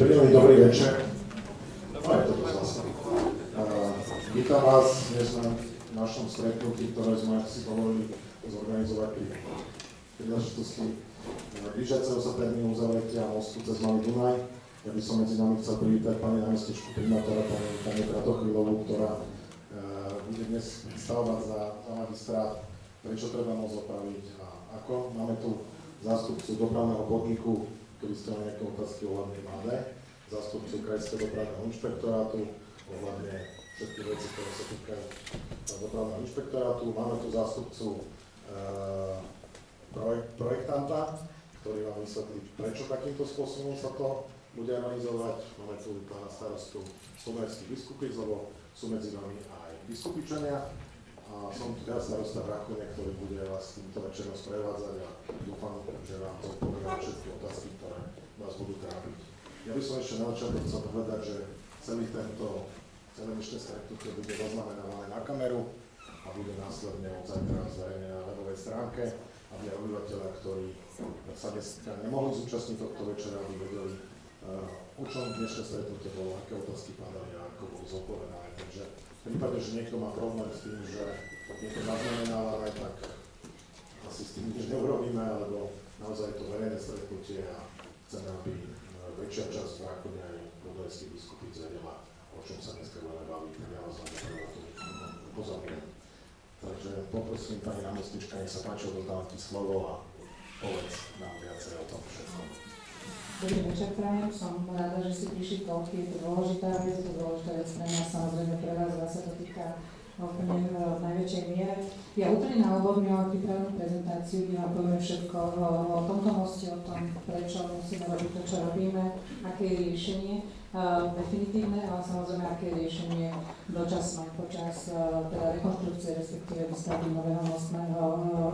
Príjemný dobrý večer. Vítam vás dnes na našom stretnutí, ktoré sme si dovolili zorganizovať pri príležitosti blížiaceho sa termínu uzavretia mostu cez Malý Dunaj. Ja by som medzi nami chcel privítať pani námestničku primátora, pani Kratochvíľovú, ktorá bude dnes predstavovať za magistrát, prečo treba most opraviť a ako. Máme tu zástupcu dopravného podniku, ktorý ste mali nejaké otázky ohľadne MAD, zástupcu Krajského dopravného inšpektorátu ohľadne všetky veci, ktoré sa týkajú dopravného inšpektorátu. Máme tu zástupcu projektanta, ktorý vám vysvetlí, prečo takýmto spôsobom sa to bude realizovať. Máme tu pána starostu Slovenských Biskupíc, lebo sú medzi nami aj Biskupičania. A som tu teraz starosta v Rakúne, ktorý bude vás týmto večerom sprevádzať a dúfam, že vám zodpovedá všetky otázky, ktoré vás budú trápiť. Ja by som ešte na začiatok chcel povedať, že celé dnešné stretnutie bude zaznamenávané na kameru a bude následne od zajtra zverejnené na webovej stránke, aby aj obyvateľia, ktorí sa nemohli zúčastniť tohto večera, aby vedeli, o čom dnešné stretnutie bolo, aké otázky padali a ako boli zodpovedané. Takže v prípade, že niekto má problém s tým, že je to zaznamenávané, tak asi s tým nič neurobíme, alebo naozaj je to verejné stretnutie a chceme, aby väčšia časť v Rakúne aj Dunajských Biskupíc vedela, o čom sa dneska budeme baviť. Ja vás na to upozorňujem. Takže poprosím pani námestnička, nech sa páči, odovzdávam ti slovo a povedz nám viacej o tom všetkom. Dobrý večer, prajem. Som rada, že ste prišli toľky. Je to dôležitá vec pre mňa, samozrejme pre vás, sa to týka úplne v najväčšej miere. Ja úplne na úvod mám pripravenú prezentáciu, kde vám povieme všetko o tomto moste, o tom, prečo musíme robiť to, čo robíme, aké je riešenie definitívne, ale samozrejme, aké je riešenie dočasné počas teda rekonštrukcie, respektíve výstavby nového mostného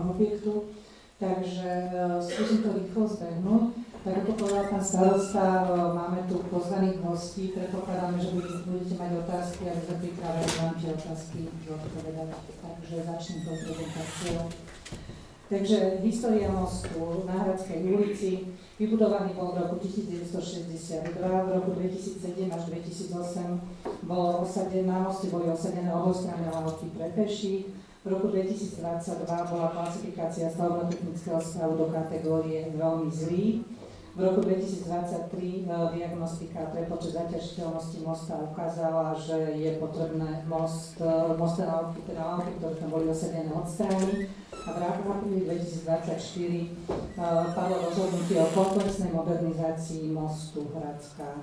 objektu. Takže skúsim to rýchlo zbehnúť. Tak ako povedal pán starosta, máme tu pozvaných hostí, predpokladáme, že budete mať otázky a my sme pripravení vám tie otázky odpovedať. Takže začnem tou prezentáciou. Takže história mostu na Hradskej ulici, vybudovaný bol v roku 1962, v roku 2007 až 2008 na moste boli osadené obojstranné lahovky pre peších. V roku 2022 bola klasifikácia stavebno-technického stavu do kategórie veľmi zlý. V roku 2023 diagnostika prepočet zaťažiteľnosti mosta ukázala, že je potrebné mostné lahovky, teda lahovky, ktoré tam boli osadené, odstrániť. A v apríli 2024 padlo rozhodnutie o komplexnej modernizácii mostu Hradská.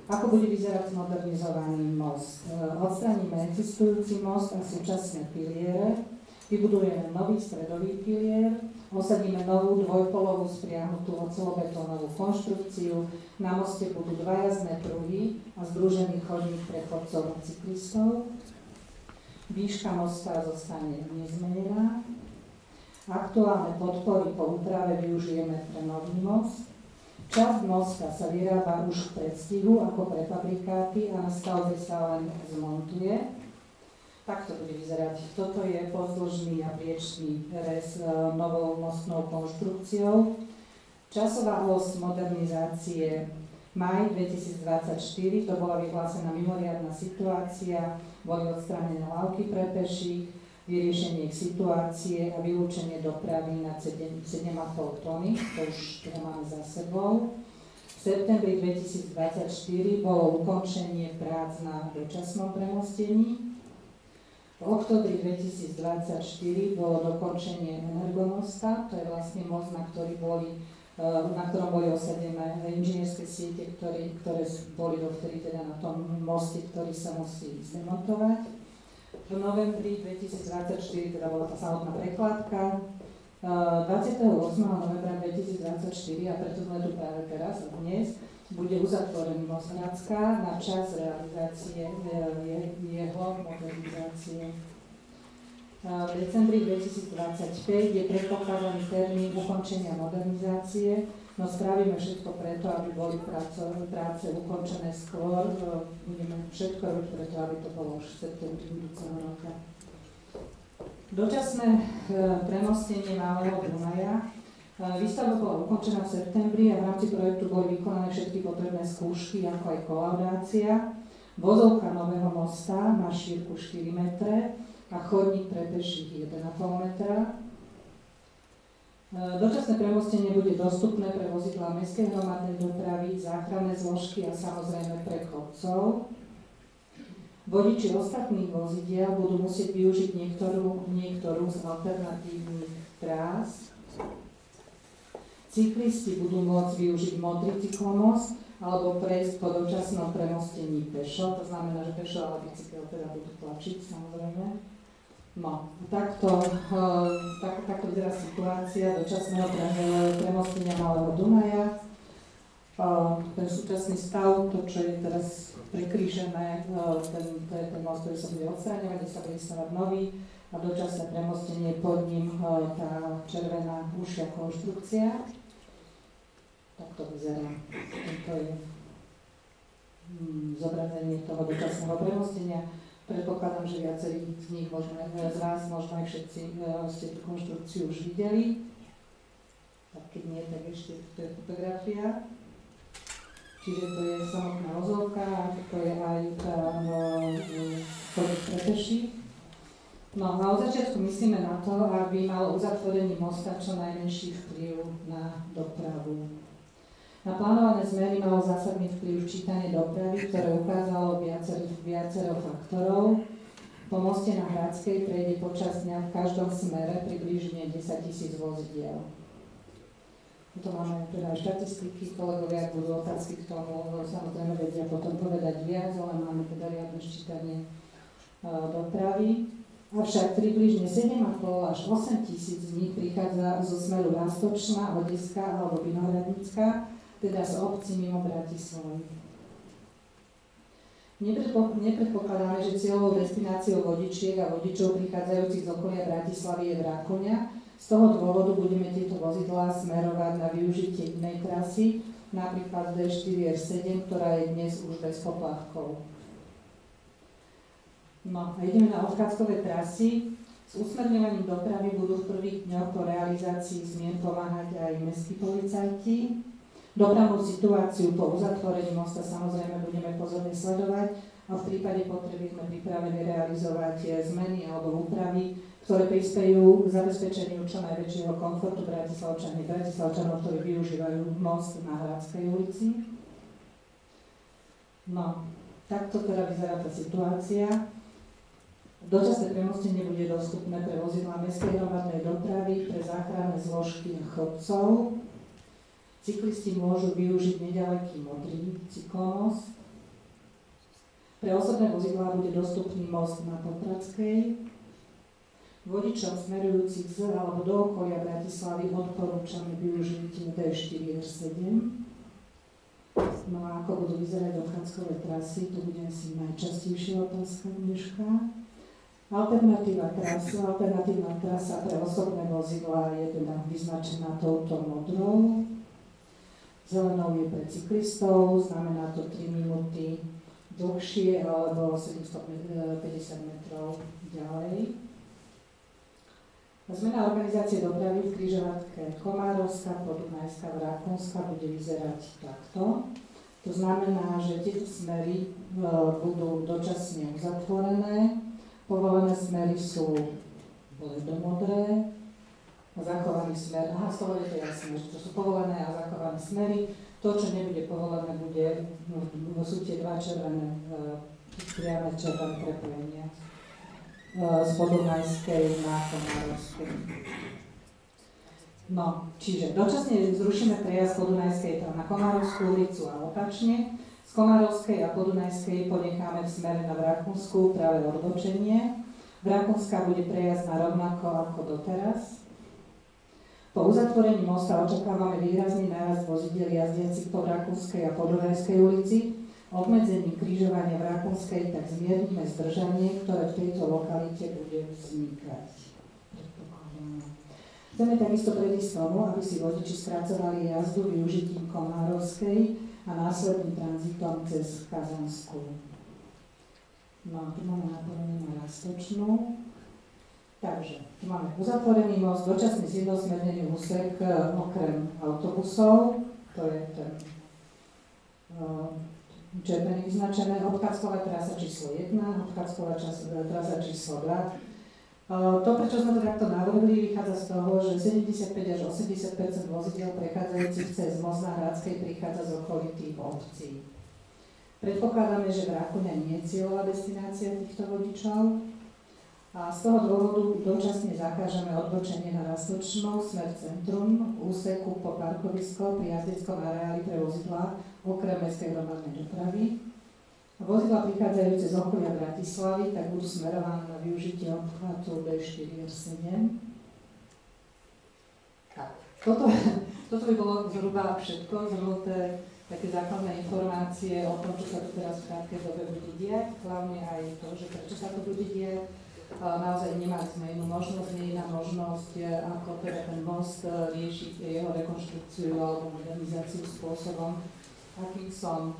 Ako bude vyzerať modernizovaný most? Odstránime existujúci most a súčasné piliere, vybudujeme nový stredový pilier, osadíme novú dvojpolovú spriahnutú oceľobetónovú konštrukciu, na moste budú dva jazdné pruhy a združený chodník pre chodcov a cyklistov. Výška mosta zostane nezmenená. Aktuálne podpory po úprave využijeme pre nový most. Časť mosta sa vyrába už v predstihu ako prefabrikáty a na stavbe sa len zmontuje. Takto bude vyzerať. Toto je pozdĺžný a priečný rez novou mostnou konštrukciou. Časová os modernizácie maj 2024, to bola vyhlásená mimoriadna situácia, boli odstránené lahovky pre peších, vyriešenie situácie a vylúčenie dopravy na 7,5 tony, to už teda máme za sebou. V septembri 2024 bolo ukončenie prác na dočasnom premostení. V októbri 2024 bolo dokončenie Energomosta, to je vlastne most, na ktorom boli osadené inžinierské siete, ktoré boli dovtedy teda na tom moste, ktorý sa musí zdemontovať. V novembri 2024, teda bola tá samotná prekladka, 28. novembra 2024, a preto sme tu práve teraz a dnes, bude uzatvorený most Hradská na čas realizácie jeho modernizácie. V decembri 2025 je predpokladaný termín ukončenia modernizácie, no spravíme všetko preto, aby boli práce ukončené skôr. Budeme všetko robiť preto, aby to bolo už v septembri budúceho roka. Dočasné premostenie Malého Dunaja Výstavba bola ukončená v septembri a v rámci projektu boli vykonané všetky potrebné skúšky, ako aj kolaudácia. Vozovka nového mosta má šírku 4 metre a chodník pre peších 1,5 metra. Dočasné premostenie bude dostupné pre vozidlá mestskej hromadnej dopravy, záchranné zložky a samozrejme pre chodcov. Vodiči ostatných vozidiel budú musieť využiť niektorú z alternatívnych trás. Cyklisti budú môcť využiť modrý cyklomost alebo prejsť po dočasnom premostení pešo, to znamená, že pešo a bicykel teda budú tlačiť, samozrejme. No, takto vyzerá situácia dočasného premostenia Malého Dunaja. Ten súčasný stav, to čo je teraz prekrížené, to je ten most, ktorý sa bude odstráňovať, kde sa bude stavať nový a dočasné premostenie pod ním tá červená užšia konštrukcia. Tak to vyzerá. To je zobrazenie toho dočasného premostenia. Predpokladám, že viacerí z vás, možno aj všetci ste tú konštrukciu už videli. Tak keď nie, tak ešte to je fotografia. Čiže to je samotná vozovka a to je aj tá chodník pre peších. No a od začiatku myslíme na to, aby malo uzatvorenie mosta čo najmenší vplyv na dopravu. Na plánované zmeny malo zásadný vplyv čítanie dopravy, ktoré ukázalo viacero faktorov. Po moste na Hradskej prejde počas dňa v každom smere približne 10 000 vozidiel. To máme teda aj štatistiky, kolegovia, ak budú otázky k tomu, samozrejme vedia potom povedať viac, ale máme teda riadne ščítanie dopravy. Avšak približne 7,5 až 8 000 z nich prichádza zo smeru Roztočná, Odeska alebo Vinohradnícka, teda z obcí mimo Bratislavy. Nepredpokladáme, že cieľovou destináciou vodičiek a vodičov prichádzajúcich z okolia Bratislavy je Vrakoňa. Z toho dôvodu budeme tieto vozidlá smerovať na využitie inej trasy, napríklad D4R7, ktorá je dnes už bez poplatkov. No a ideme na odchádzkové trasy. S usmerňovaním dopravy budú v prvých dňoch po realizácii zmien pomáhať aj mestskí policajti. Dopravnú situáciu po uzatvorení mosta samozrejme budeme pozorne sledovať a v prípade potreby sme pripravení realizovať zmeny alebo úpravy, ktoré prispejú k zabezpečeniu čo najväčšieho komfortu Bratislavčanov, ktorí využívajú most na Hradskej ulici. No, takto teda vyzerá tá situácia. Dočasné premostenie bude dostupné pre vozidlá mestskej hromadnej dopravy, pre záchranné zložky a chodcov. Cyklisti môžu využiť nedaleký modrý cyklomost. Pre osobné vozidlá bude dostupný most na Popradskej. Vodičom smerujúcich z alebo do okolia Bratislavy odporúčame využiť D4R7. No a ako budú vyzerať dochádzkové trasy, to bude asi najčastejšia otázka dneška. Alternatívna trasa pre osobné vozidlá je teda vyznačená touto modrou. Zelenou je pre cyklistov, znamená to 3 minúty dlhšie alebo 750 metrov ďalej. Zmena organizácie dopravy v križovatke Komárovská, Podunajská, Vrakonska bude vyzerať takto. To znamená, že tieto smery budú dočasne uzatvorené. Povolené smery sú bledomodré. Zachovaný smer, z toho je to jasné, že to sú povolené a zachované smery. To, čo nebude povolené, sú tie dva červené, priame červené prepojenia z Podunajskej na Komárovskej. No, čiže dočasne zrušíme prejazd z Podunajskej na Komárovskú ulicu a opačne. Z Komárovskej a Podunajskej ponecháme v smere na Vrakunsku práve odbočenie. Vrakunská bude prejazd na rovnako ako doteraz. Po uzatvorení mosta očakávame výrazný nárast vozidiel jazdiacich po Vrakunskej a Podunajskej ulici. Obmedzením križovania Vrakunskej tak zmiernime zdržanie, ktoré v tejto lokalite bude vznikať. Chceme takisto predísť tomu, aby si vodiči skracovali jazdu využitím Komárovskej a následným tranzitom cez Kazanskú. No a tu máme napojenie na Roztočnú. Takže tu máme uzatvorený most, dočasný zjednosmernený úsek okrem autobusov, to je ten červený vyznačené, obchádzková trasa číslo 1, obchádzková trasa číslo 2. To, prečo sme to takto navrhli, vychádza z toho, že 75 až 80 vozidiel prechádzajúcich cez most na Hradskej prichádza z okolitých obcí. Predpokladáme, že Vrátkoňa nie je cieľová destinácia týchto vodičov a z toho dôvodu dočasne zakážeme odbočenie na Rastočnou smer centrum, úseku po parkovisko pri jazdeckom areáli pre vozidlá okrem mestskej hromadnej dopravy. Vozidlá prichádzajúce z okolia Bratislavy tak budú smerované na využitie obchvatu B4R7. Toto by bolo zhruba všetko, zhrnuté také základné informácie o tom, čo sa tu teraz v krátkej dobe bude diať, hlavne aj to, že prečo sa to bude diať. Naozaj nemali sme inú možnosť, nie je iná možnosť, ako teda ten most riešiť jeho rekonštrukciu alebo modernizáciu spôsobom, akým som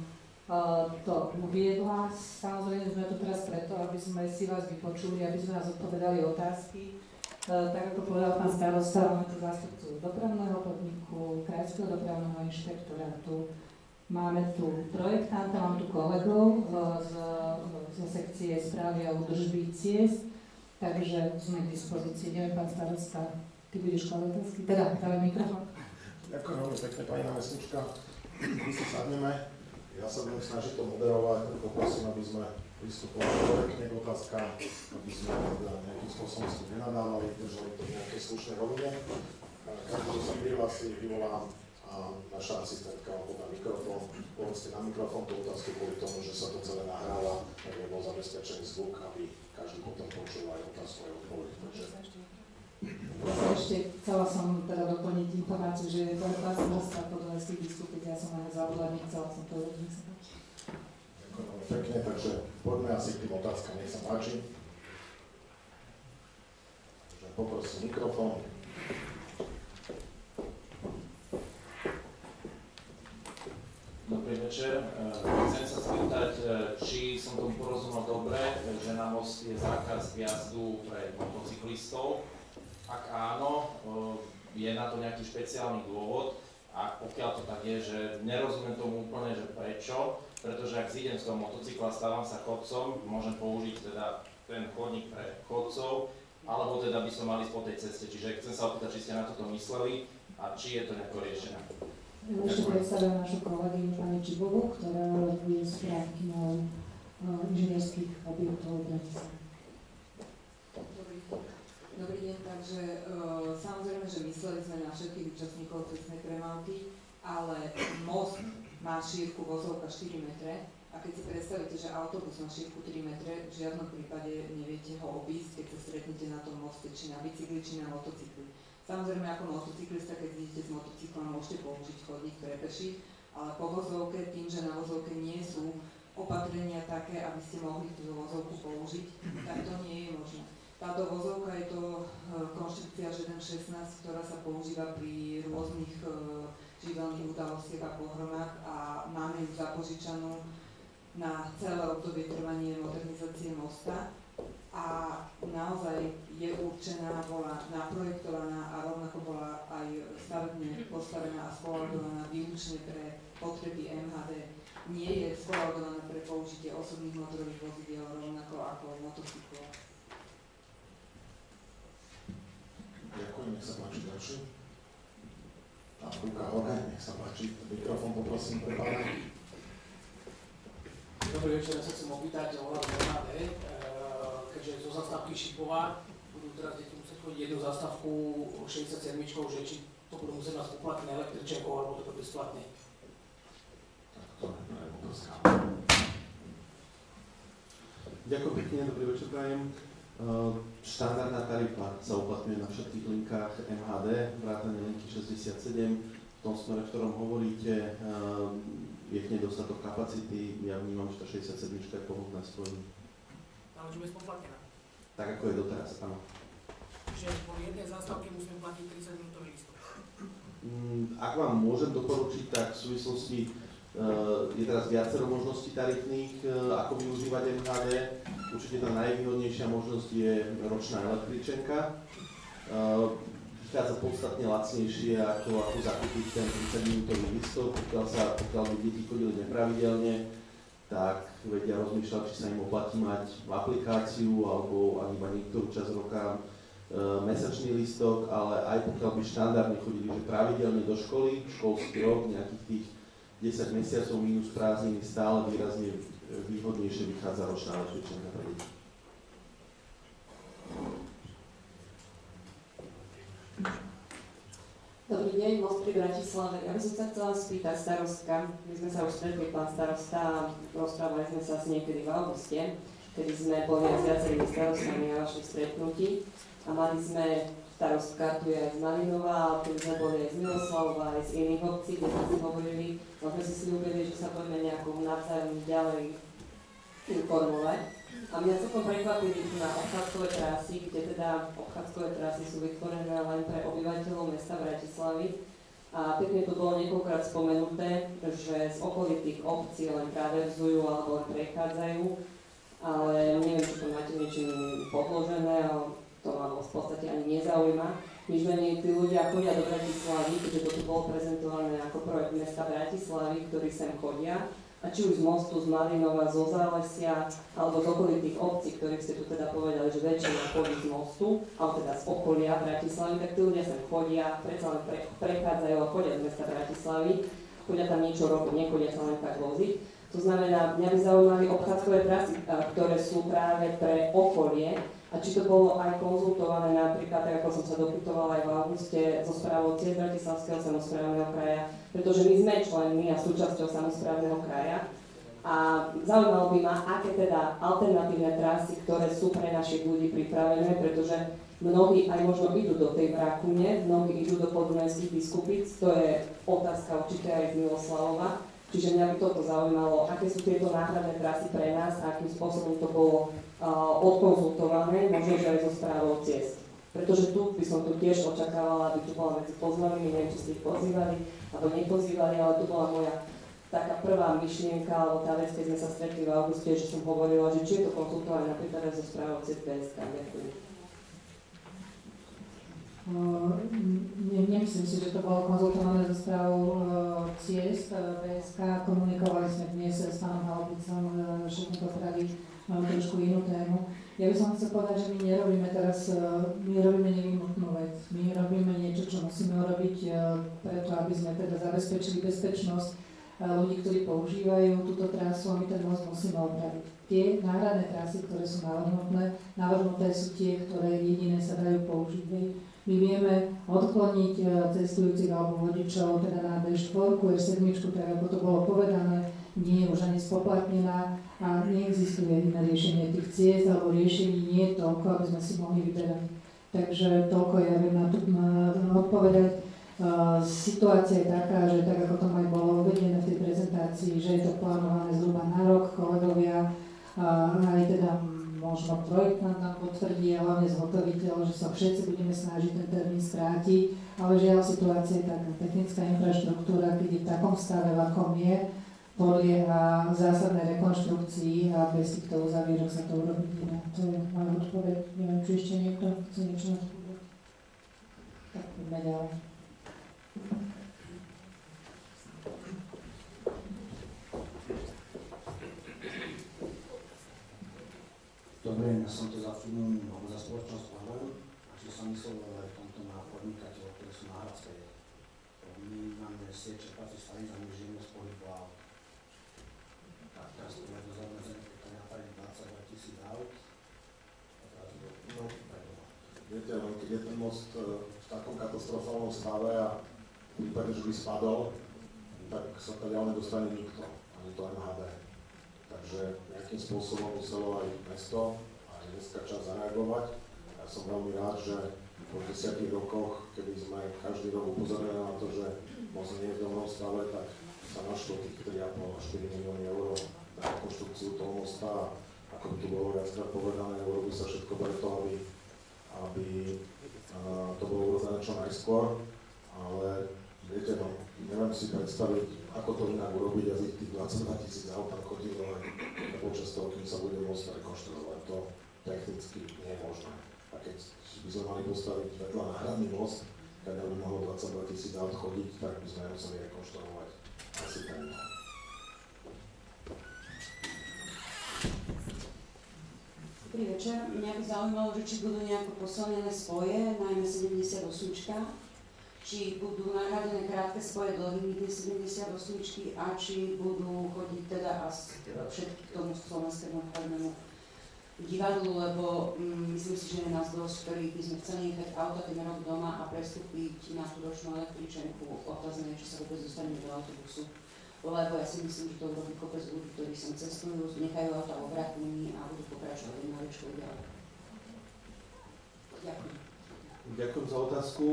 to uviedla. Samozrejme sme tu teraz preto, aby sme si vás vypočuli, aby sme nás odpovedali otázky. Tak ako povedal pán starosta, máme tu zástupcu dopravného podniku, krajského dopravného inšpektorátu, máme tu projektanta, máme tu kolegov zo sekcie správy a údržby ciest, takže sme k dispozícii. Neviem, pán starosta, ty budeš kladať otázky? Teda, dávaj mikrofón. Ďakujem veľmi pekne, pani námestnička. My si sadneme. Ja sa budem snažiť to moderovať, poprosím, aby sme pristupovali korektne k otázkám, aby sme nejakým spôsobom si nenadávali, držali to v nejakej slušnej rovine. Každý, kto sa prihlási, vyvolám a naša asistentka podá mikrofón. Povedzte na mikrofón tú otázku kvôli tomu, že sa to celé nahráva, tak je bol zabezpečený zvuk, aby každý potom počul aj otázku aj odpoveď. Ešte chcela som teda doplniť informáciu, že je to pán starosta podľa tých vystúpiť, ja som aj zabudla, nechcela som to robiť. Ďakujem veľmi pekne, takže poďme asi k tým otázkam, nech sa páči. Takže poprosím mikrofón. Dobrý večer. Chcem sa spýtať, či som tomu porozumel dobre, že na most je zákaz vjazdu pre motocyklistov. Ak áno, je na to nejaký špeciálny dôvod a pokiaľ to tak je, že nerozumiem tomu úplne, že prečo, pretože ak zídem z toho motocykla, stávam sa chodcom, môžem použiť teda ten chodník pre chodcov, alebo teda by som mal ísť po tej ceste. Čiže chcem sa opýtať, či ste na toto mysleli a či je to nejako riešené. Ešte predstavím našu kolegyňu pani Čibovu, ktorá je správkyňou inžinierských objektov v Bratislave. Dobrý deň, takže samozrejme, že mysleli sme na všetkých účastníkov cestnej premávky, ale most má šírku vozovka 4 metre a keď si predstavíte, že autobus má šírku 3 metre, v žiadnom prípade neviete ho obísť, keď sa stretnete na tom moste, či na bicykli, či na motocykli. Samozrejme, ako motocyklista, keď idete s motocyklom, môžete použiť chodník pre peších, ale po vozovke, tým, že na vozovke nie sú opatrenia také, aby ste mohli tú vozovku použiť, tak to nie je možné. Táto vozovka je to konštrukcia ŽDM 16, ktorá sa používa pri rôznych živelných udalostiach a pohromách a máme ju zapožičanú na celé obdobie trvania modernizácie mosta a naozaj je určená, bola naprojektovaná a rovnako bola aj stavebne postavená a skolaudovaná výlučne pre potreby MHD. Nie je skolaudovaná pre použitie osobných motorových vozidiel rovnako ako motocyklov. Ďakujem, nech sa páči ďalší. A ruka hore, nech sa páči. Mikrofón poprosím pre pána. Dobrý večer, ja sa chcem opýtať o hľadu MHD, keďže zo zastávky Šipová budú teraz deti musieť chodiť jednu zastávku 67, že či to budú musieť mať poplatné električenkou, alebo to bude bezplatné. Tak to je otázka. Ďakujem pekne, dobrý večer prajem. Štandardná tarifa sa uplatňuje na všetkých linkách MHD, vrátane linky 67. V tom smere, v ktorom hovoríte, je v nej dostatok kapacity. Ja vnímam, že tá 67 je pohodlná spojenie. Ale že bezpoplatnená. Tak ako je doteraz, áno. Že po jednej zástavke musíme platiť 30-minútový lístok. Ak vám môžem doporučiť, tak v súvislosti je teraz viacero možností tarifných, ako využívať MHD. Určite tá najvýhodnejšia možnosť je ročná električenka. Vychádza podstatne lacnejšie ako zakúpiť ten 30-minútový listok, pokiaľ by deti chodili nepravidelne, tak vedia rozmýšľať, či sa im oplatí mať aplikáciu alebo ak iba niektorú časť roka mesačný listok, ale aj pokiaľ by štandardne chodili že pravidelne do školy, školský rok, nejakých tých 10 mesiacov minus prázdniny, stále výrazne výhodnejšie vychádza ročná električenka pre deti. Dobrý deň, Most pri Bratislave. Ja by som sa chcela spýtať starostka. My sme sa už stretli, pán starosta, a rozprávali sme sa asi niekedy v auguste, kedy sme boli aj s viacerými starostami na vašom stretnutí. A mali sme starostka, tu je aj z Malinova, tu sme boli aj z Miloslavova, aj z iných obcí, kde sme si hovorili, no sme si slúbili, že sa budeme nejako navzájom ďalej informovať. A mňa celkom prekvapili na obchádzkové trasy, kde teda obchádzkové trasy sú vytvorené len pre obyvateľov mesta Bratislavy. A pekne to bolo niekoľkokrát spomenuté, že z okolitých obcí len traverzujú alebo len prechádzajú. Ale neviem, či to máte niečím podložené, ale to ma v podstate ani nezaujíma. Nič menej tí ľudia chodia do Bratislavy, keďže toto bolo prezentované ako projekt mesta Bratislavy, ktorí sem chodia. A či už z Mostu, z Malinova, zo Zálesia, alebo z okolitých obcí, ktorých ste tu teda povedali, že väčšina chodí z Mostu, alebo teda z okolia Bratislavy, tak tí ľudia sem chodia, predsa len prechádzajú a chodia z mesta Bratislavy, chodia tam niečo robiť, nechodia sa len tak voziť. To znamená, mňa by zaujímali obchádzkové trasy, ktoré sú práve pre okolie, a či to bolo aj konzultované napríklad, tak ako som sa dopytovala aj v auguste so správou Ciest Bratislavského samosprávneho kraja, pretože my sme členmi a súčasťou samosprávneho kraja. A zaujímalo by ma, aké teda alternatívne trasy, ktoré sú pre našich ľudí pripravené, pretože mnohí aj možno idú do tej Brakune, mnohí idú do Podunajských Biskupíc, to je otázka určite aj z Miloslavova. Čiže mňa by toto zaujímalo, aké sú tieto náhradné trasy pre nás a akým spôsobom to bolo odkonzultované, možno že aj so správou Ciest. Pretože tu by som tu tiež očakávala, aby tu bola medzi pozvanými, neviem, či ste ich pozývali alebo nepozývali, ale tu bola moja taká prvá myšlienka, alebo tá vec, keď sme sa stretli v auguste, že som hovorila, že či je to konzultované napríklad aj so správou Ciest BSK. Ďakujem. Nemyslím si, že to bolo konzultované so správou Ciest BSK. Komunikovali sme dnes s pánom Halobicom, šéfom dopravy, máme trošku inú tému. Ja by som chcel povedať, že my nerobíme teraz, my robíme nevyhnutnú vec. My robíme niečo, čo musíme urobiť preto, aby sme teda zabezpečili bezpečnosť ľudí, ktorí používajú túto trasu, a my ten most musíme opraviť. Tie náhradné trasy, ktoré sú navrhnuté sú tie, ktoré jediné sa dajú použiť. My vieme odkloniť cestujúcich alebo vodičov teda na D4, R7, tak ako to bolo povedané, nie je už ani spoplatnená a neexistuje iné riešenie tých ciest alebo riešení nie je toľko, aby sme si mohli vyberať. Takže toľko ja viem na to odpovedať. Situácia je taká, že tak ako to aj bolo uvedené v tej prezentácii, že je to plánované zhruba na rok, kolegovia, aj teda možno projektant nám potvrdí a hlavne zhotoviteľ, že sa všetci budeme snažiť ten termín skrátiť, ale žiaľ situácia je taká, technická infraštruktúra, keď je v takom stave, v akom je, podlieha zásadnej rekonštrukcii a bez týchto uzavierok sa to urobiť nedá. To je moja odpoveď. Neviem, či ešte niekto chce niečo na to povedať. Tak poďme ďalej. Dobre, ja som to za firmu alebo za spoločnosť Orlen, a či som myslel aj v tomto na podnikateľov, ktorí sú na Hradskej. My máme sieť čerpacích staníc a my žijeme z pohybu aut. Tak teraz to je dosť obmedzené, keď to napadne 22 000 aut. No, viete, len keď je ten most v takom katastrofálnom stave a v prípade, že by spadol, tak sa tam ďalej nedostane nikto, ani to MHD. Takže nejakým spôsobom muselo aj mesto, aj mestská časť zareagovať. Ja som veľmi rád, že po 10 rokoch, kedy sme každý rok upozornili na to, že most nie je v dobrom stave, tak sa našlo tých 3,5 až 4 milióny eur na rekonštrukciu toho mosta. Ako by tu bolo viackrát povedané, urobí sa všetko preto, aby to bolo urobené čo najskôr. Ale viete, no, neviem si predstaviť, ako to inak urobiť, aby tých 22 000 aut tam chodilo aj počas toho, kým sa bude most rekonštruovať. technicky nie je možné. A keď by sme mali postaviť vedľa náhradný most, keď by mohlo 22 000 aut chodiť, tak by sme museli rekonštruovať asi ten. Dobrý večer. Mňa by zaujímalo, že či budú nejako posilnené spoje, najmä 78, či budú nahradené krátke spoje do limity 78 a či budú chodiť teda všetky k tomu Slovenskému národnému divadlu, lebo myslím si, že je nás dosť, ktorí by sme chceli nechať auto ten rok doma a prestúpiť na tú ročnú električenku. Otázne je, či sa vôbec dostaneme do autobusu. Lebo ja si myslím, že to urobí kopec ľudí, ktorí sem cestujú, nechajú auta vo Vrakuni a budú pokračovať na rečku ďalej. Ďakujem. Ďakujem za otázku.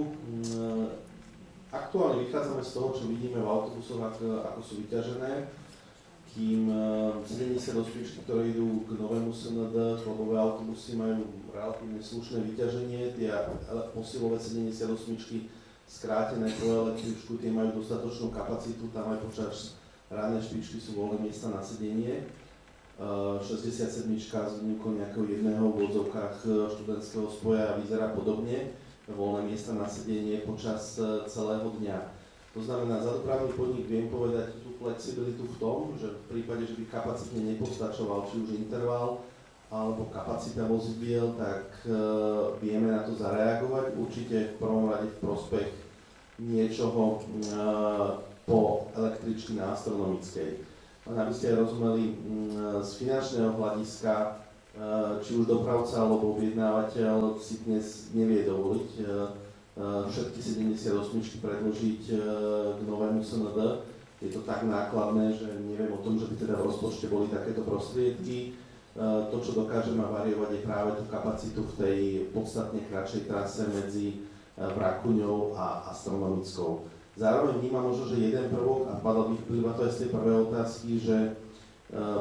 Aktuálne vychádzame z toho, čo vidíme v autobusoch, ako sú vyťažené, kým 78, ktoré idú k novému SND, klubové autobusy majú relatívne slušné vyťaženie, tie posilové 78 skrátené po električku, tie majú dostatočnú kapacitu, tam aj počas ranej špičky sú voľné miesta na sedenie. 67 s výnimkou nejakého jedného v odzovkách študentského spoja vyzerá podobne, voľné miesta na sedenie počas celého dňa. To znamená, za dopravný podnik viem povedať tú flexibilitu v tom, že v prípade, že by kapacitne nepostačoval či už interval alebo kapacita vozidiel, tak vieme na to zareagovať. Určite v prvom rade v prospech niečoho po električky na astronomickej. Aby ste aj rozumeli, z finančného hľadiska či už dopravca alebo objednávateľ si dnes nevie dovoliť všetky 78 predložiť k novému SND. Je to tak nákladné, že neviem o tom, že by teda v rozpočte boli takéto prostriedky. To, čo dokážeme variovať, je práve tú kapacitu v tej podstatne kratšej trase medzi Vrakuňou a Astronomickou. Zároveň vnímam možno, že jeden prvok, a vplyva to aj z tej prvej otázky, že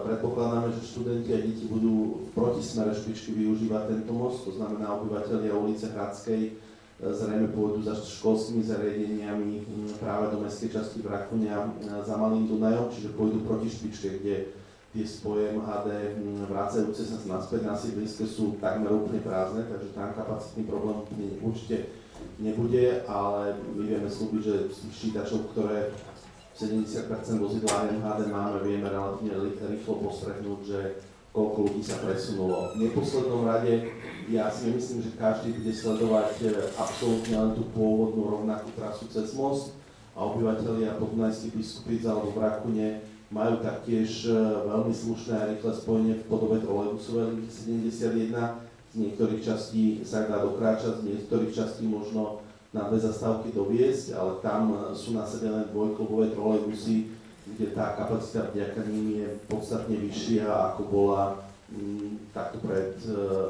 predpokladáme, že študenti a deti budú v protismere špičky využívať tento most, to znamená obyvateľia ulice Hradskej zrejme pôjdu za školskými zariadeniami práve do mestskej časti Vrakuňa za Malým Dunajom, čiže pôjdu proti špičke, kde tie spoje MHD vracajúce sa naspäť na sídliske sú takmer úplne prázdne, takže tam kapacitný problém určite nebude, ale my vieme slúbiť, že z tých ščítačov, ktoré 70% vozidla MHD máme, vieme relatívne rýchlo postrehnúť, že koľko ľudí sa presunulo. V neposlednom rade ja si nemyslím, že každý bude sledovať absolútne len tú pôvodnú rovnakú trasu cez most a obyvateľia Podunajských Biskupíc alebo Vrakune majú taktiež veľmi slušné a rýchle spojenie v podobe trolejbusovej linky 71. Z niektorých častí sa dá dokráčať, z niektorých častí možno na 2 zastávky doviesť, ale tam sú nasadené dvojklubové trolejbusy, kde tá kapacita vďaka ním je podstatne vyššia, ako bola takto pred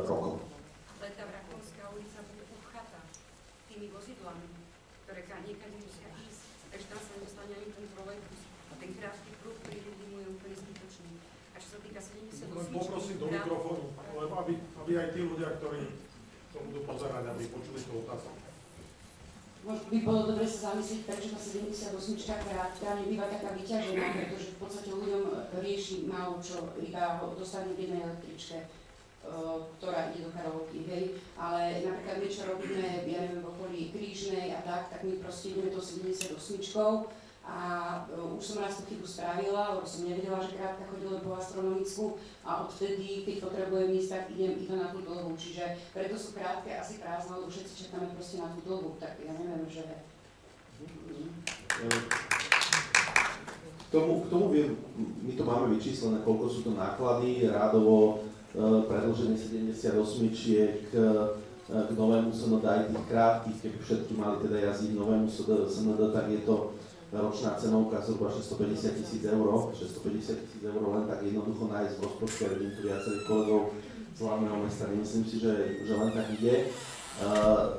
rokom. Ale tá Vrakunská ulica bude upchatá tými vozidlami, ktoré niekade musia ísť, takže tam sa nedostane ani ten trolejbus a ten krátky pruh pri ľudí mu je úplne zbytočný. A čo sa týka 78, poprosím do mikrofónu, aby aj tí ľudia, ktorí to budú pozerať, aby počuli tú otázku. Možno by bolo dobre sa zamyslieť, prečo tá 78 krátka nebýva taká vyťažená, pretože v podstate ľuďom rieši málo čo, iba dostane v jednej električke, ktorá ide do Karolky, hej. Ale napríklad my, čo robíme, ja neviem, v okolí Krížnej a tak my proste ideme to 78 a už som raz tú chybu spravila, lebo som nevedela, že krátka chodila po Astronomickú a odvtedy, keď potrebujem ísť, tak idem iba na tú dlhú, čiže preto sú krátke asi prázdne, lebo všetci čakáme proste na tú dlhú, tak ja neviem, že... K tomu viem, my to máme vyčíslené, koľko sú to náklady, rádovo predĺženie 78-iek k novému SND aj tých krátkych, keby všetky mali teda jazdiť novému SND, tak je to ročná cenovka zhruba 650 000 eur. 650 000 eur len tak jednoducho nájsť v rozpočte, vidím tu viacerých kolegov z hlavného mesta, nemyslím si, že len tak ide.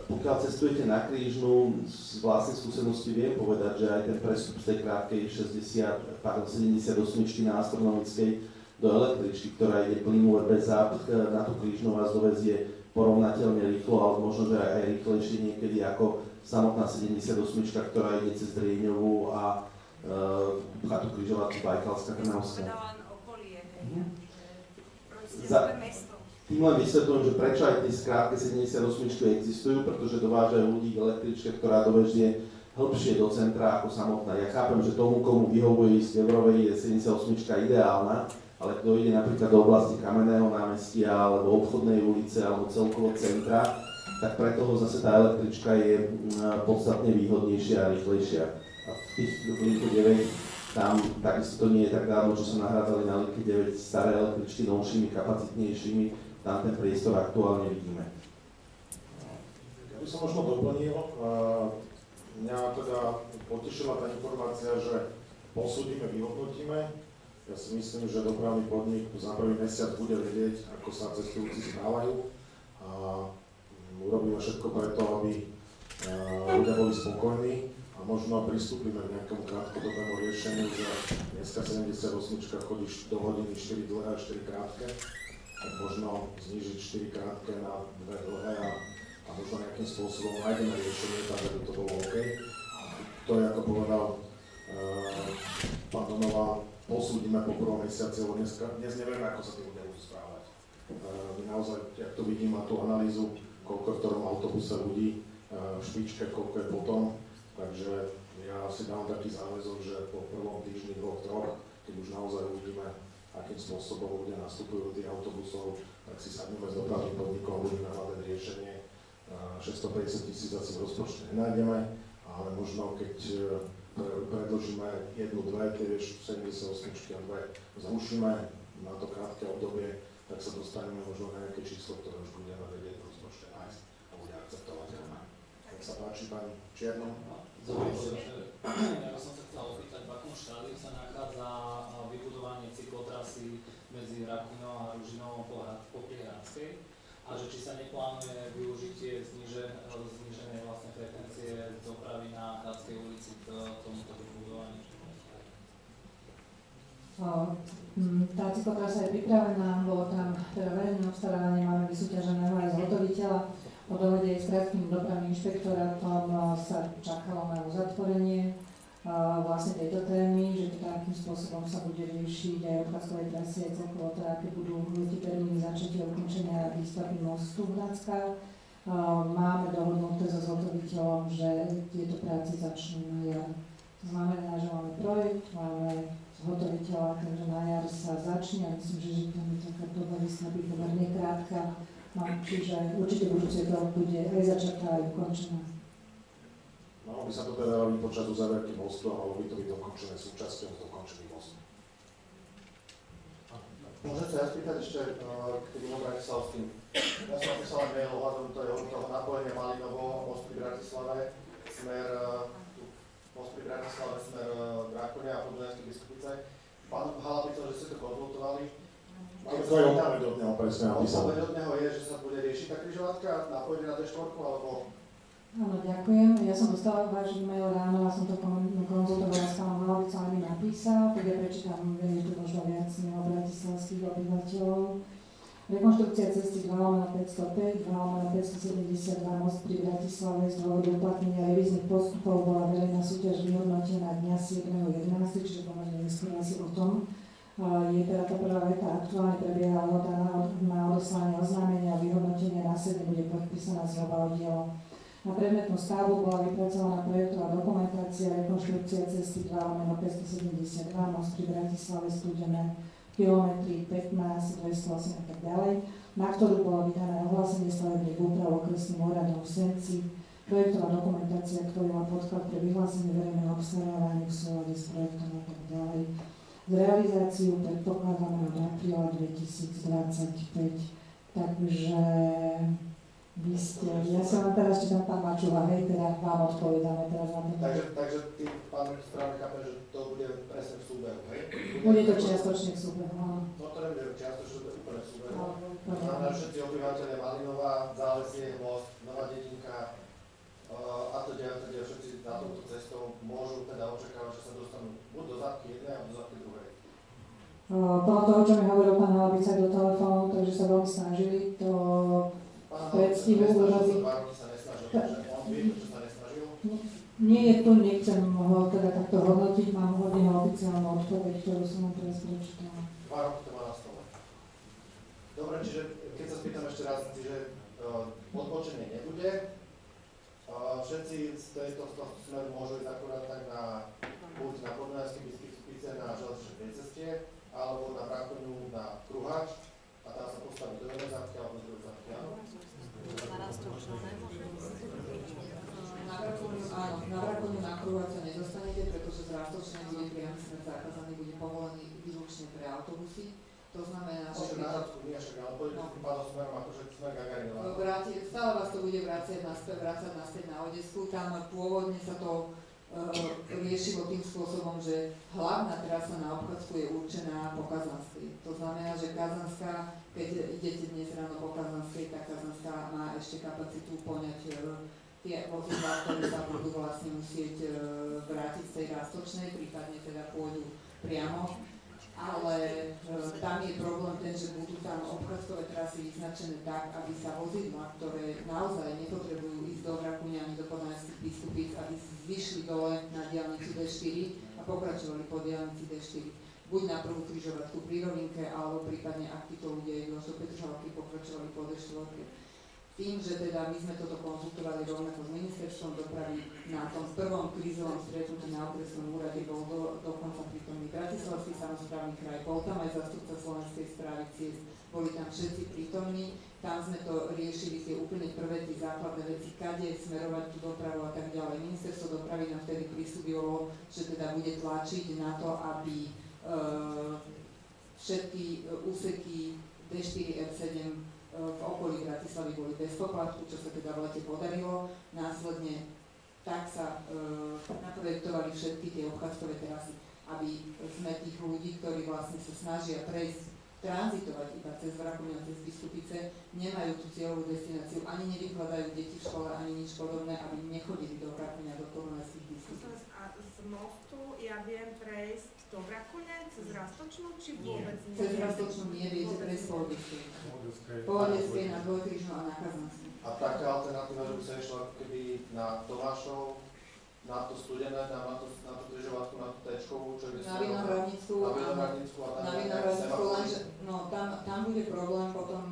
Pokiaľ cestujete na Krížnu, z vlastnej skúsenosti viem povedať, že aj ten prestup z tej krátkej 78 na Astronomickej do električky, ktorá ide plynule bez zápch na tú Krížnu, vás dovezie porovnateľne rýchlo, alebo možno, že aj rýchlejšie niekedy ako samotná 78, ktorá ide cez Drieňovú a Chatu Križovatú, Bajkalská, Trnavská. Povedala len okolie, hej. Proste nové mesto. Tým len vysvetľujem, že prečo aj tie skrátke 78 existujú, pretože dovážajú ľudí k električke, ktorá dovezie hĺbšie do centra ako samotná. Ja chápem, že tomu, komu vyhovuje ísť v Eurovej, je 78 ideálna, ale kto ide napríklad do oblasti Kamenného námestia, alebo obchodnej ulice, alebo celkovo centra, tak pre toho zase tá električka je podstatne výhodnejšia a rýchlejšia. A v tých linku 9, tam takisto to nie je tak dávno, čo sa nahrádzali na linke 9 staré električky novšími, kapacitnejšími, tam ten priestor aktuálne vidíme. Ja by som možno doplnil, mňa teda potešila tá informácia, že posúdime, vyhodnotíme. Ja si myslím, že dopravný podnik za prvý mesiac bude vedieť, ako sa cestujúci správajú a urobíme všetko preto, aby ľudia boli spokojní a možno pristúpime k nejakému krátkodobému riešeniu, že dneska 78 chodí do hodiny 4 dlhé a 4 krátke, tak možno znížiť 4 krátke na 2 dlhé a možno nejakým spôsobom nájdeme riešenie, tak aby to bolo OK. To je, ako povedal pán Donová, posúdime po prvom mesiaci, lebo dnes nevieme, ako sa tí ľudia budú správať. My naozaj, jak to vidím, má tú analýzu, koľko v ktorom autobuse ľudí, v špičke, koľko je potom, takže ja si dám taký záväzok, že po prvom týždni, 2-3, keď už naozaj uvidíme, akým spôsobom ľudia nastupujú do tých autobusov, tak si sadneme s dopravným podnikom a budeme hľadať riešenie. 650 000 asi v rozpočte nenájdeme, ale možno keď predložíme 1-2, tie vieš 78 a 2 zrušíme na to krátke obdobie, tak sa dostaneme možno na nejaké číslo, ktoré už budeme vedieť v rozpočte nájsť a bude akceptovateľné. Tak sa páči pani Čierno. Ja by som sa chcel opýtať, v akom štádiu sa nachádza vybudovanie cyklotrasy medzi Rakyňou a Ružinovou po Prihradskej a že či sa neplánuje využitie zníženej vlastne frekvencie dopravy na Hradskej ulici k tomuto vybudovaniu. Tá cyklotrasa je pripravená, bolo tam teda verejné obstarávanie, máme vysúťaženého aj zhotoviteľa. Po dohode s krajským dopravným inšpektorátom sa čakalo na uzatvorenie vlastne tejto témy, že to akým spôsobom sa bude riešiť aj obchádzkové trasy, aj celkovo to, aké budú termíny začatia ukončenia výstavby mostu Hradská. Máme dohodnuté so zhotoviteľom, že tieto práce začnú na jar. To znamená, že máme projekt, máme zhotoviteľa, takže na jar sa začne a myslím, že tam je taká doba výstavby pomerne krátka. Čiže určite budúci rok bude aj začatá, aj ukončená. Malo by sa to teda robiť počas uzavierky mostu a malo by to byť dokončené súčasťou dokončený mostu. Môžem sa ja spýtať ešte k tým bratislavským. Ja som napísal mail ohľadom toho napojenia Malinovo, most pri Bratislave, smer Drakonia a Podunajskej Biskupice. Pán Halabico, že ste to konzultovali. Máme to aj odpoveď od neho presne napísal. Odpoveď od neho je, že sa bude riešiť tá križovatka, napojenie na D4, alebo... Áno, ďakujem. Ja som dostala váš e-mail ráno a som to konzultovala s pánom Halavicom a mi napísal, tak ja prečítam, je tu možno viac bratislavských obyvateľov. Rekonštrukcia cesty 2/505, 2/572 most pri Bratislave z dôvodu uplatnenia revíznych postupov bola verejná súťaž vyhodnotená dňa 7.11., čiže pomerne neskôr asi o tom. Je teda tá prvá veta aktuálne prebieha lehota na odoslanie oznámenia a vyhodnotenie následne bude podpísaná zmluva o dielo. Na predmetnú stavbu bola vypracovaná projektová dokumentácia rekonštrukcia cesty 2/572 most pri Bratislave Studené kilometry 15, 208 a tak ďalej, na ktorú bolo vydané ohlásenie stavebných úprav okresným úradom v Senci, projektová dokumentácia, ktorá má podklad pre vyhlásenie verejného obstarávania v súlade s projektom a tak ďalej. Z realizáciu predpokladáme od apríla 2025, takže vy ste, ja som vám teraz čítam pán Mačúva, hej, teda vám odpovedáme teraz na to. Takže ty, pán správne chápe, že to bude presne v súbehu, hej? Bude to čiastočne v súbehu, áno. No to nebude čiastočne úplne v súbehu. Znamená, všetci obyvateľe Malinova, Zálesie, most, Nová Dedinka a to všetci na tomto cestou môžu teda očakávať, že sa dostanú buď do zadky jednej alebo do zadky druhej. Podľa toho, čo mi hovoril pán Halabica do telefónu, takže sa veľmi snažili to predstihu urobiť. Nie je to, nechcem ho teda takto hodnotiť, mám hodne oficiálnu odpoveď, ktorú som vám teraz prečítala. 2 roky to má na stole. Dobre, čiže keď sa spýtam ešte raz, čiže odbočenie nebude, všetci z tohto smeru môžu ísť akurát tak buď na Podunajskej Bystrici na železničnej ceste, alebo na Brakoniu na Kruhač a tam sa postaví do jednej zápky alebo z druhej zápky, áno? Na Brakoniu na Kruhač sa nedostanete, pretože z Rastočnej bude priamy smer zakázaný, bude povolený výlučne pre autobusy. To znamená, že... Na Hradsku nie však, ale pôjdete tým pádom smerom akože smer Gagarina. Stále vás to bude vrácať naspäť na Odesku. Tam pôvodne sa to riešilo tým spôsobom, že hlavná trasa na obchádzku je určená po Kazanskej. To znamená, že Kazanská, keď idete dnes ráno po Kazanskej, tak Kazanská má ešte kapacitu poňať tie vozidlá, ktoré sa budú vlastne musieť vrátiť z tej Rastočnej, prípadne teda pôjdu priamo. Ale tam je problém ten, že budú tam obchádzkové trasy vyznačené tak, aby sa vozidlá, ktoré naozaj nepotrebujú ísť do Vrakuňa ani do Podunajských Biskupíc, aby vyšli dole na diaľnicu D4 a pokračovali po diaľnici D4. Buď na prvú križovatku pri Rovinke, alebo prípadne, ak títo ľudia idú do Petržalky, pokračovali po D4. Tým, že teda my sme toto konzultovali rovnako s ministerstvom dopravy, na tom prvom krízovom stretnutí na okresnom úrade bol dokonca prítomný Bratislavský samosprávny kraj, bol tam aj zástupca Slovenskej správy ciest, boli tam všetci prítomní, tam sme to riešili tie úplne prvé tie základné veci, kade smerovať tú dopravu a tak ďalej. Ministerstvo dopravy nám vtedy prisúbilo, že teda bude tlačiť na to, aby všetky úseky D4, F7 v okolí Bratislavy boli bez poplatku, čo sa teda v lete podarilo. Následne tak sa naprojektovali všetky tie obchádzkové trasy, aby sme tých ľudí, ktorí vlastne sa snažia prejsť, tranzitovať iba cez Vrakuňa, cez Biskupice, nemajú tú cieľovú destináciu, ani nevykladajú deti v škole, ani nič podobné, aby nechodili do Vrakuňa, do Podunajských Biskupic. A z mostu ja viem prejsť do Vrakuňa cez Rastočnú, či vôbec nie? Cez Rastočnú nie, viete prejsť po Odeskej. Po Odeskej na Dvojkrižnú a na Kazanskú. A taká alternatíva, že by sa išla keby na Tomášov, na to Studené, na tú križovatku, na tú Tečkovú, čo je na Vinohradnicu a lenže no, tam bude problém, potom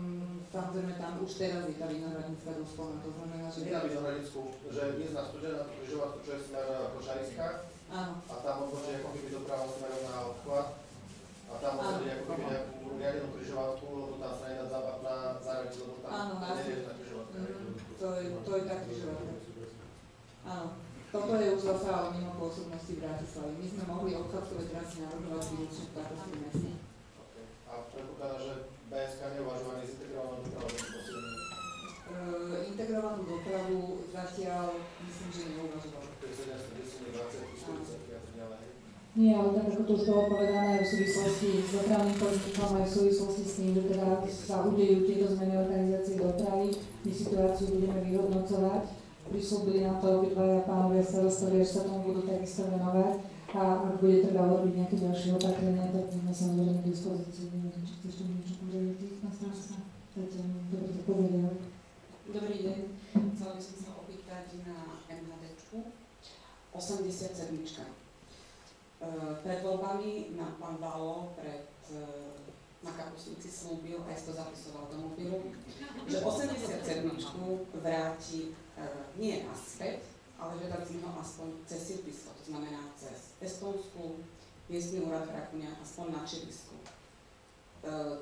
samozrejme tam už teraz je tá Vinohradnická dosplná, to znamená, že... Nie na Vinohradnicku, že ísť na Studené, na tú križovatku, čo je smer Košariska, a tam odbočí ako keby doprava smerom na obchvat, a tam musí ako keby nejakú riadenú križovatku, lebo tam sa nedá zaradiť, lebo tam nevieš na križovatku. To je tá križovatka. Áno. Toto je už zase ale mimo pôsobnosti Bratislavy. My sme mohli obchádzkové trasy navrhovať výlučne v katastri mesta. A predpokladá, že BSK neuvažovaný s integrovanou dopravou integrovanú dopravu zatiaľ myslím, že neuvažoval. Nie, ale tak ako to už bolo povedané v súvislosti s dopravným politikom aj v súvislosti s tým, že teda sa udejú tieto zmeny organizácie dopravy, my situáciu budeme vyhodnocovať. Prislúbili na to obidvaja pánovia starostovia, že sa tomu budú takisto venovať a ak bude treba urobiť nejaké ďalšie opatrenia, tak budeme samozrejme k dispozícii. Neviem, či chceš tomu niečo povedať, pán starosta? Dobre to povedal. Dobrý deň. Chcela by som sa opýtať na MHDčku 87. Pred voľbami nám pán Valo na kapusnici slúbil, aj si to zapisoval do mobilu, že 87 vráti nie naspäť, ale že dali sme ho aspoň cez sídlisko, to znamená cez Estónsku, miestny úrad Vrakuňa, aspoň na Čirisku.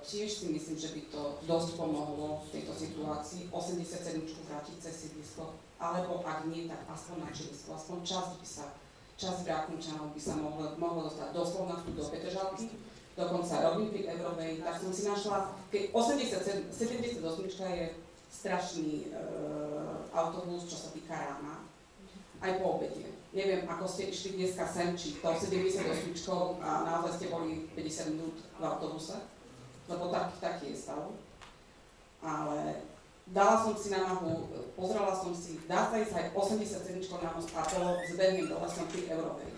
Tiež si myslím, že by to dosť pomohlo v tejto situácii 87 vrátiť cez sídlisko, alebo ak nie, tak aspoň na Čirisku, aspoň časť Vrakuňčanov by sa mohlo dostať doslovna tu do Petržalky, dokonca robím pri Eurovej, tak som si našla, keď 78 je strašný autobus, čo sa týka rána, aj po obede. Neviem, ako ste išli dneska sem, či to 78 a naozaj ste boli 50 minút v autobuse, lebo taký je stav. Ale dala som si na nohu, pozrela som si, dá sa ísť aj 87 na most Apollo, zbehnem dole som pri Eurovej.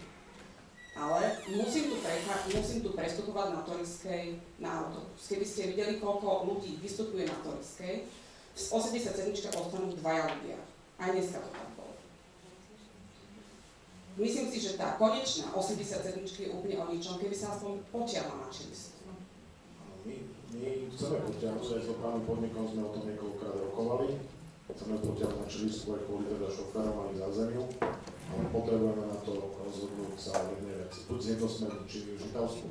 Ale musím tu prestupovať na Toriskej na autobus. Keby ste videli, koľko ľudí vystupuje na Toriskej, z 87 ostanú dvaja ľudia. Aj dneska to tak bolo. Myslím si, že tá konečná 87 je úplne o ničom, keby sa aspoň potiahla na Čirisku. My My chceme potiahnuť aj s dopravným podnikom, sme o tom niekoľkokrát rokovali. Chceme potiahnuť na čelisku aj kvôli teda šoférom a ich zázemiu, ale potrebujeme na to rozhodnúť sa o jednej veci. Buď zjednosmerniť či Žitavskú,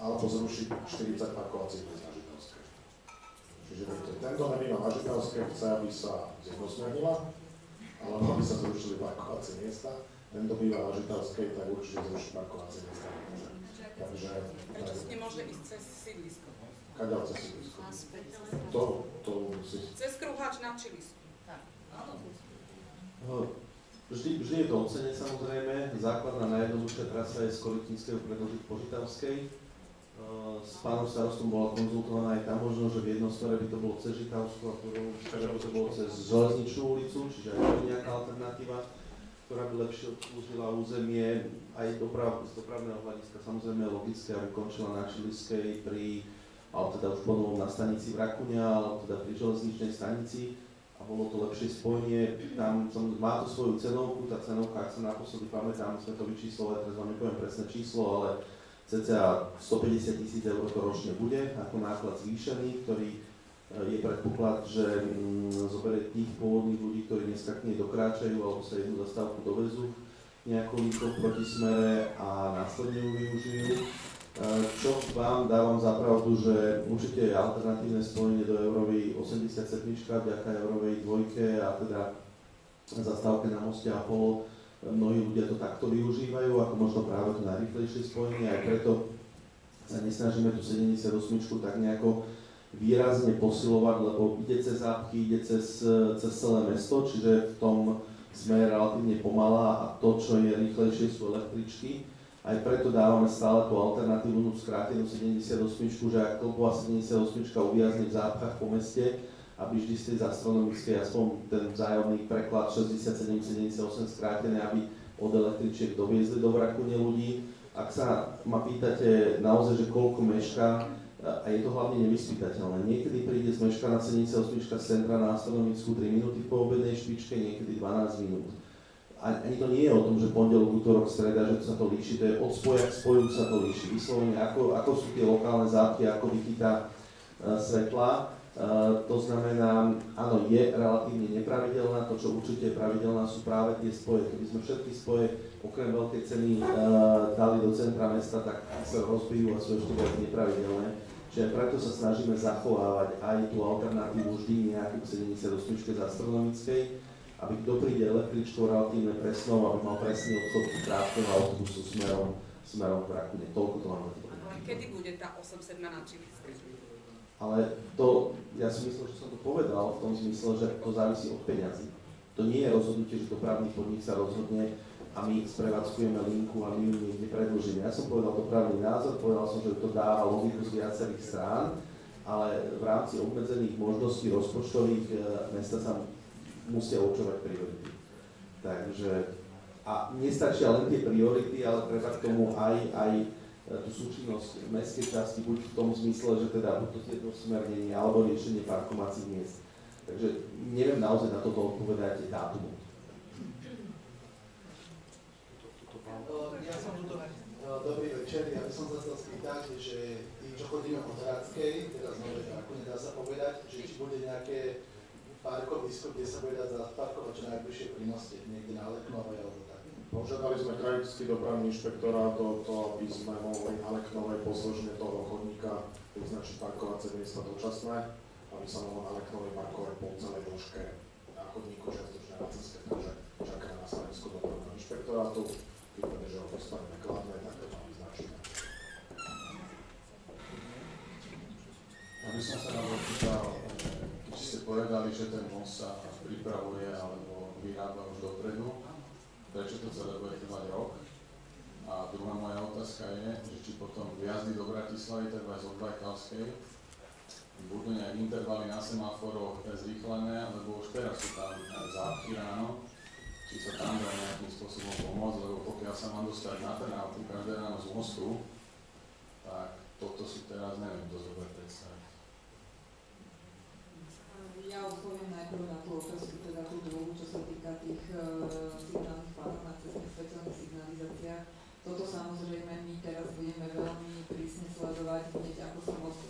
alebo zrušiť 40 parkovacích miest na Žitavskej. Čiže viete, tento nebýva na Žitavskej, chce, aby sa zjednosmernila, alebo aby sa zrušili parkovacie miesta. Tento býva na Žitavskej, tak určite zruší parkovacie miesta. Takže... Prečo nemôže ísť cez sídlisko? Kaďal cez sídlisko? To musí... Cez Kruháč na Čilisku. Áno. Vždy je to ocenené samozrejme. Základná najjednoduchšia trasa je z Korytníckeho predĺžiť po Žitavskej. S pánom starostom bola konzultovaná aj tá možnosť, že v jednom smere by to bolo cez Žitavsku a v druhom smere by to bolo cez Železničnú ulicu, čiže aj to je nejaká alternatíva, ktorá by lepšie obslúžila územie aj z dopravného hľadiska. Samozrejme je logické, aby končila na Čiliskej alebo teda už ponovom na stanici v Rakuňa, alebo teda pri železničnej stanici a bolo to lepšie spojenie. Tam má to svoju cenovku, tá cenovka, ak sa naposledy pamätám, sme to vyčíslovali, teraz vám nepoviem presné číslo, ale cca 150 000 eur to ročne bude ako náklad zvýšený, ktorý je predpoklad, že zoberie tých pôvodných ľudí, ktorí dneska k nej dokráčajú alebo sa jednu zastávku dovezú nejakou líkou v protismere a následne ju využijú. Čo vám dávam za pravdu, že určite je alternatívne spojenie do Eurovej 87 vďaka Eurovej 2 a teda zastávke na moste Apollo. Mnohí ľudia to takto využívajú ako možno práve to najrýchlejšie spojenie, aj preto sa nesnažíme tú 78 tak nejako výrazne posilovať, lebo ide cez zápky, ide cez celé mesto, čiže v tom sme relatívne pomalá a to, čo je rýchlejšie, sú električky. Aj preto dávame stále tú alternatívnu skrátenú 78, že ak klubová 78 uviazne v zápchách po meste, aby vždy z tej astronomickej aspoň ten vzájomný preklad 67-78 skrátené, aby od električiek doviezli do Vrakune ľudí. Ak sa ma pýtate naozaj, že koľko meška, a je to hlavne nevyspytateľné. Niekedy príde zmeškaná 78 z centra na astronomickú 3 minúty po obednej špičke, niekedy 12 minút. Ani to nie je o tom, že pondelok, útorok, streda, že sa to líši, to je od spoja k spoju sa to líši. Vyslovene, ako sú tie lokálne zápky, ako vychytá svetla. To znamená, áno, je relatívne nepravidelná, to čo určite je pravidelná sú práve tie spoje. Keby sme všetky spoje okrem veľkej ceny dali do centra mesta, tak sa rozbijú a sú ešte viac nepravidelné. Čiže preto sa snažíme zachovávať aj tú alternatívu vždy nejakú 78 z astronomickej, aby kto príde električkou relatívne presnou, aby mal presný odchod krátkeho autobusu smerom k Rakune. Toľko to máme. Ale kedy bude tá 87 na Čiliskej? Ale to, ja si myslím, že som to povedal v tom zmysle, že to závisí od peňazí. To nie je rozhodnutie, že dopravný podnik sa rozhodne a my sprevádzkujeme linku a my ju niekde predĺžime. Ja som povedal dopravný názor, povedal som, že to dáva logiku z viacerých strán, ale v rámci obmedzených možností rozpočtových mesta sa musia určovať priority. Takže, a nestačia len tie priority, ale treba k tomu aj tú súčinnosť mestskej časti, buď v tom zmysle, že teda buď to jednosmernenie alebo riešenie parkovacích miest. Takže neviem naozaj na toto odpovedať dátumu. Dobrý večer, ja by som sa chcel spýtať, že tí, čo chodíme po Hradskej, teraz Novej Rakune, dá sa povedať, že či bude nejaké parkovisko, kde sa bude dať zaparkovať čo najbližšie pri moste, niekde na Leknovej alebo tak. Požiadali sme krajský dopravný inšpektorát o to, aby sme mohli na Leknovej posložne toho chodníka vyznačiť parkovacie miesta dočasné, aby sa mohlo na Leknovej parkovať po celej dĺžke na chodníku čiastočne na ceste, takže čakáme na stanovisko dopravného inšpektorátu. Keď že ho postavíme kladné, tak to tam vyznačíme. Aby som sa na to pýtal, keď ste povedali, že ten most sa pripravuje alebo vyrába už dopredu, prečo to celé bude trvať rok? A druhá moja otázka je, že či potom jazdy do Bratislavy, tak aj z Odbajkalskej, budú nejak intervaly na semaforoch zrýchlené, lebo už teraz sú tam aj zápky ráno, či sa tam dá nejakým spôsobom pomôcť, lebo pokiaľ sa mám dostať na Trnávku každé ráno z mostu, tak toto si teraz neviem dosť dobre predstaviť. Ja odpoviem najprv na tú otázku, teda tú druhú, čo sa týka tých signálnych pánov na cestných svetelných signalizáciách. Toto samozrejme my teraz budeme veľmi prísne sledovať, hneď ako sa most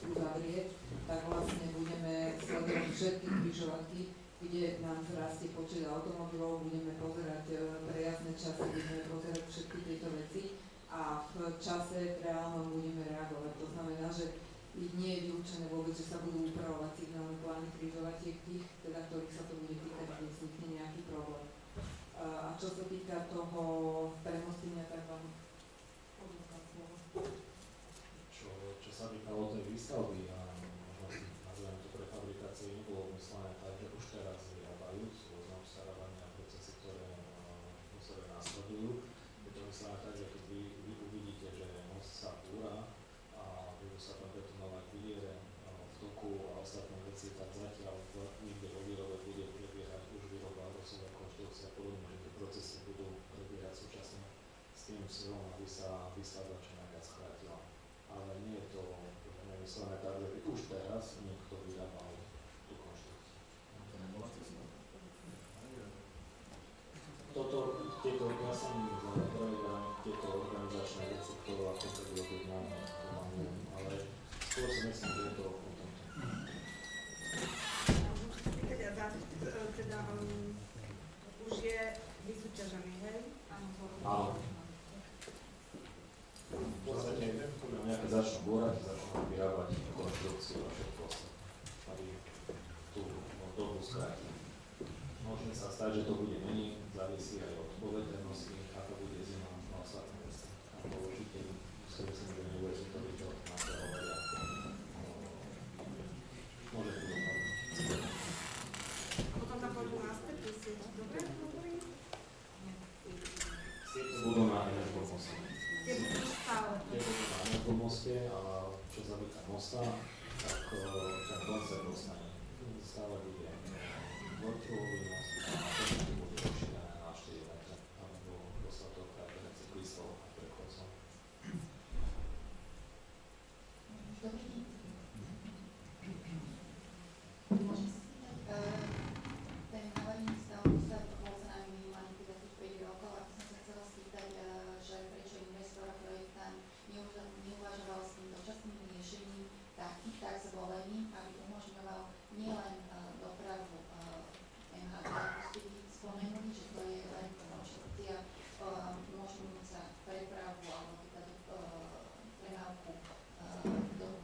všetky križovatky, kde nám zrastie počet automobilov, budeme pozerať prejazdné časy, budeme pozerať všetky tieto veci a v čase reálnom budeme reagovať. To znamená, že nie je vylúčené vôbec, že sa budú upravovať signálne plány križovatiek tých, teda ktorých sa to bude týkať, kde vznikne nejaký problém. A čo sa týka toho premostenia, tak vám odovzdám slovo. Čo sa týkalo tej výstavby a možno nazviem to prefabrikácie, nebolo myslené tak, že už teraz vyrábajú, sú rôzne obstarávania a procesy, ktoré následujú. Je to myslené tak, že keď vy uvidíte, že most sa búra a budú sa tam betonovať piliere v toku a ostatné veci, tak zatiaľ niekde vo výrobe bude prebiehať už výroba, rozsová konštrukcia a podobne, že tie procesy budú prebiehať súčasne s tým cieľom, aby sa výstavba čo najviac skrátila. Ale nie je to nemyslené tak, že by už teraz niekto vyrábal tú konštrukciu. Ja som tieto organizačné veci, ktoré ako to bude robiť ale skôr si myslím, že je to o tomto. Teda už je vysúťažený, hej? Áno. V podstate, nejaké začnú búrať, začnú vyrábať konštrukciu a všetko ostatné, aby tú dobu skrátili. Môže sa stať, že to bude menej, závisí aj od povetrnosti, ako bude zima a ostatné veci. A určite si myslím, že nebude si to byť od materiálovať a môže to dopadnúť. Potom tam pôjdu naspäť, dobre? Siete budú na energomoste. Tie budú stále. Tie budú na energomoste a čo sa týka mosta, tak ten koncept ostane. Stále bude dvojtruhový most a potom bude rozšírené na 4 metre, alebo dostatok pre cyklistov a prechodcov. Dobrý deň. Môžem sa spýtať, ten havarijný stav sa bol za nami minimálne teda tých 5 rokov, a som sa chcela spýtať, že prečo investor a projektant neuvažoval s tým dočasným riešením tak zvoleným, aby umožňoval nielen dopravu MHD, ako ste spomenuli, že to je len konštrukcia umožňujúca prepravu alebo teda premávku do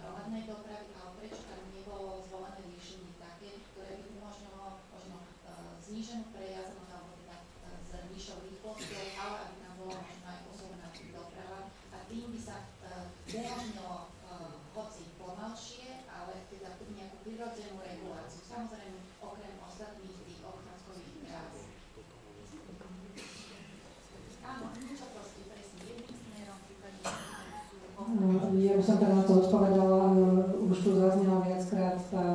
hromadnej dopravy, ale prečo tam nebolo zvolené riešenie také, ktoré by umožňovalo možno zníženú prejazdnosť alebo teda s nižšou rýchlosťou, ale aby tam bola možno aj osobná doprava a tým by sa umožnilo hoci pomalšie, ale teda nejakú prirodzenú reguláciu. Samozrejme, okrem ostatných tých obchádzkových trás. Áno, čo proste presne jedným smerom, prípadne ja by som tak na to odpovedala, už tu zaznela viackrát tá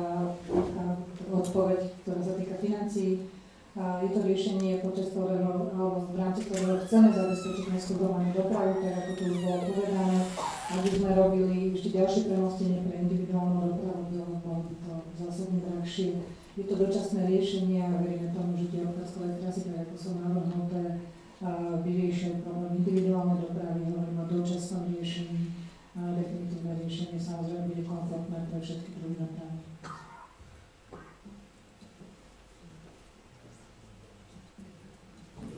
odpoveď, ktorá sa týka financií. Je to riešenie, počas ktorého, alebo v rámci ktorého chceme zabezpečiť mestskú hromadnú dopravu, tak ako to už bolo povedané, aby sme robili ešte ďalšie premostenie pre individuálnu dopravu, bolo by to zásadne drahšie. Je to dočasné riešenie a veríme tomu, že tie obchádzkové trasy, tak ako sú navrhnuté, vyriešia problém individuálnej dopravy, hovorím o dočasnom riešení. Definitívne riešenie samozrejme bude komfortné pre všetky druhy dopravy.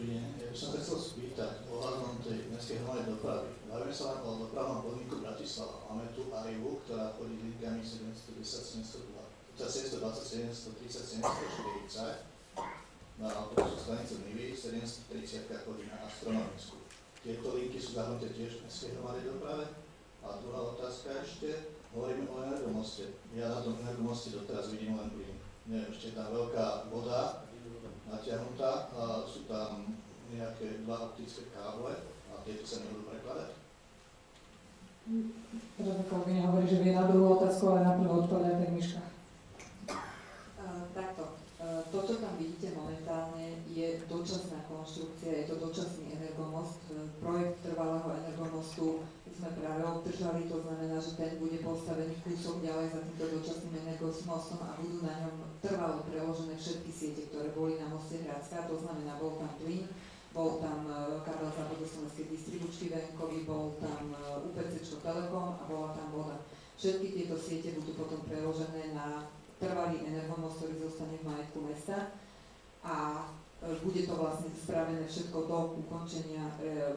Ja by som sa chcel spýtať ohľadom tej mestskej hromadnej dopravy. Bavíme sa len o dopravnom podniku Bratislava. Máme tu Arivu, ktorá chodí linkami 710, 720, 730, 740 na autobusú stanicu Nivy, 730 chodí na astronomickú. Tieto linky sú zahrnuté tiež v mestskej hromadnej doprave. A druhá otázka ešte, hovoríme o energomoste. Ja na tom energomoste doteraz vidím len plyn. Neviem, ešte tá veľká voda natiahnutá a sú tam nejaké 2 optické káble a tieto sa nebudú prekladať. Preto kolegyňa hovorí, že vie na druhú otázku, ale na prvú odpovedať tak Miška. Takto. To, čo tam vidíte momentálne, je dočasná konštrukcia, je to dočasný energomost. Projekt trvalého energomostu sme práve obdržali, to znamená, že ten bude postavený kúsok ďalej za týmto dočasným energomostom a budú na ňom trvalo preložené všetky siete, ktoré boli na moste Hradská, to znamená, bol tam plyn, bol tam kábel západoslovenskej distribučky venkový, bol tam UPC Telekom a bola tam voda. Všetky tieto siete budú potom preložené na trvalý energomost, ktorý zostane v majetku mesta a bude to vlastne spravené všetko do ukončenia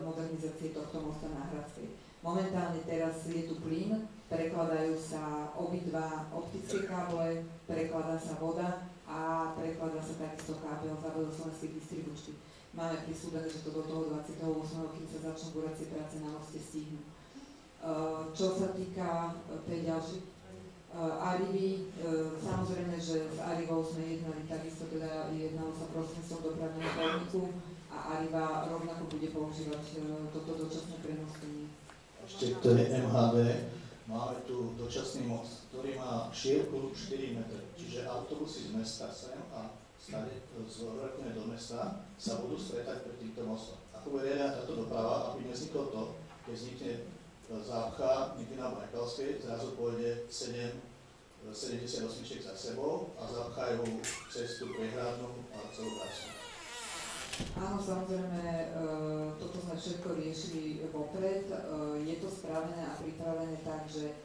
modernizácie tohto mosta na Hradskej. Momentálne teraz je tu plyn, prekladajú sa obidva optické káble, prekladá sa voda a prekladá sa takisto kábel závodoslovenskej distribučky. Máme prisúdené, že to do toho 28. kým sa začnú buracie práce na moste stihnú. Čo sa týka tej ďalšej Arivy, samozrejme, že s Arivou sme jednali takisto, teda jednalo sa prostredníctvom dopravného podniku a Ariva rovnako bude používať toto dočasné premostenie. Ešte to je MHD, máme tu dočasný most, ktorý má šírku 4 metre, čiže autobusy z mesta sem a stade z Rakune do mesta sa budú stretať pred týmto mostom. Ako bude riadená táto doprava, aby nevzniklo to, keď vznikne zápcha niekde na Bajkalskej, zrazu pôjde 78 za sebou a zapchajú cestu prehradnú a celú prácu. Áno, samozrejme, toto sme všetko riešili vopred. Je to spravené a pripravené tak, že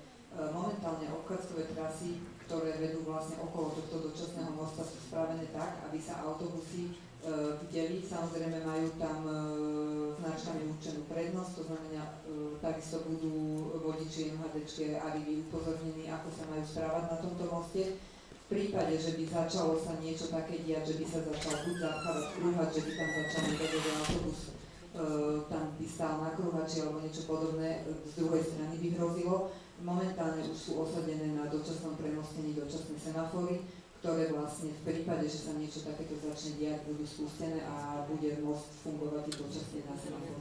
momentálne obchádzkové trasy, ktoré vedú vlastne okolo tohto dočasného mosta, sú spravené tak, aby sa autobusy videli. Samozrejme majú tam značkami určenú prednosť, to znamená, takisto budú vodiči MHDčky a Arivy upozornení, ako sa majú správať na tomto moste. V prípade, že by začalo sa niečo také diať, že by sa začal buď zapchávať krúhač, že by tam začal niekde autobus, tam by stál na krúhači alebo niečo podobné, z druhej strany by hrozilo. Momentálne už sú osadené na dočasnom premostení dočasné semafory, ktoré vlastne v prípade, že sa niečo takéto začne diať, budú spustené a bude most fungovať dočasne na semafory.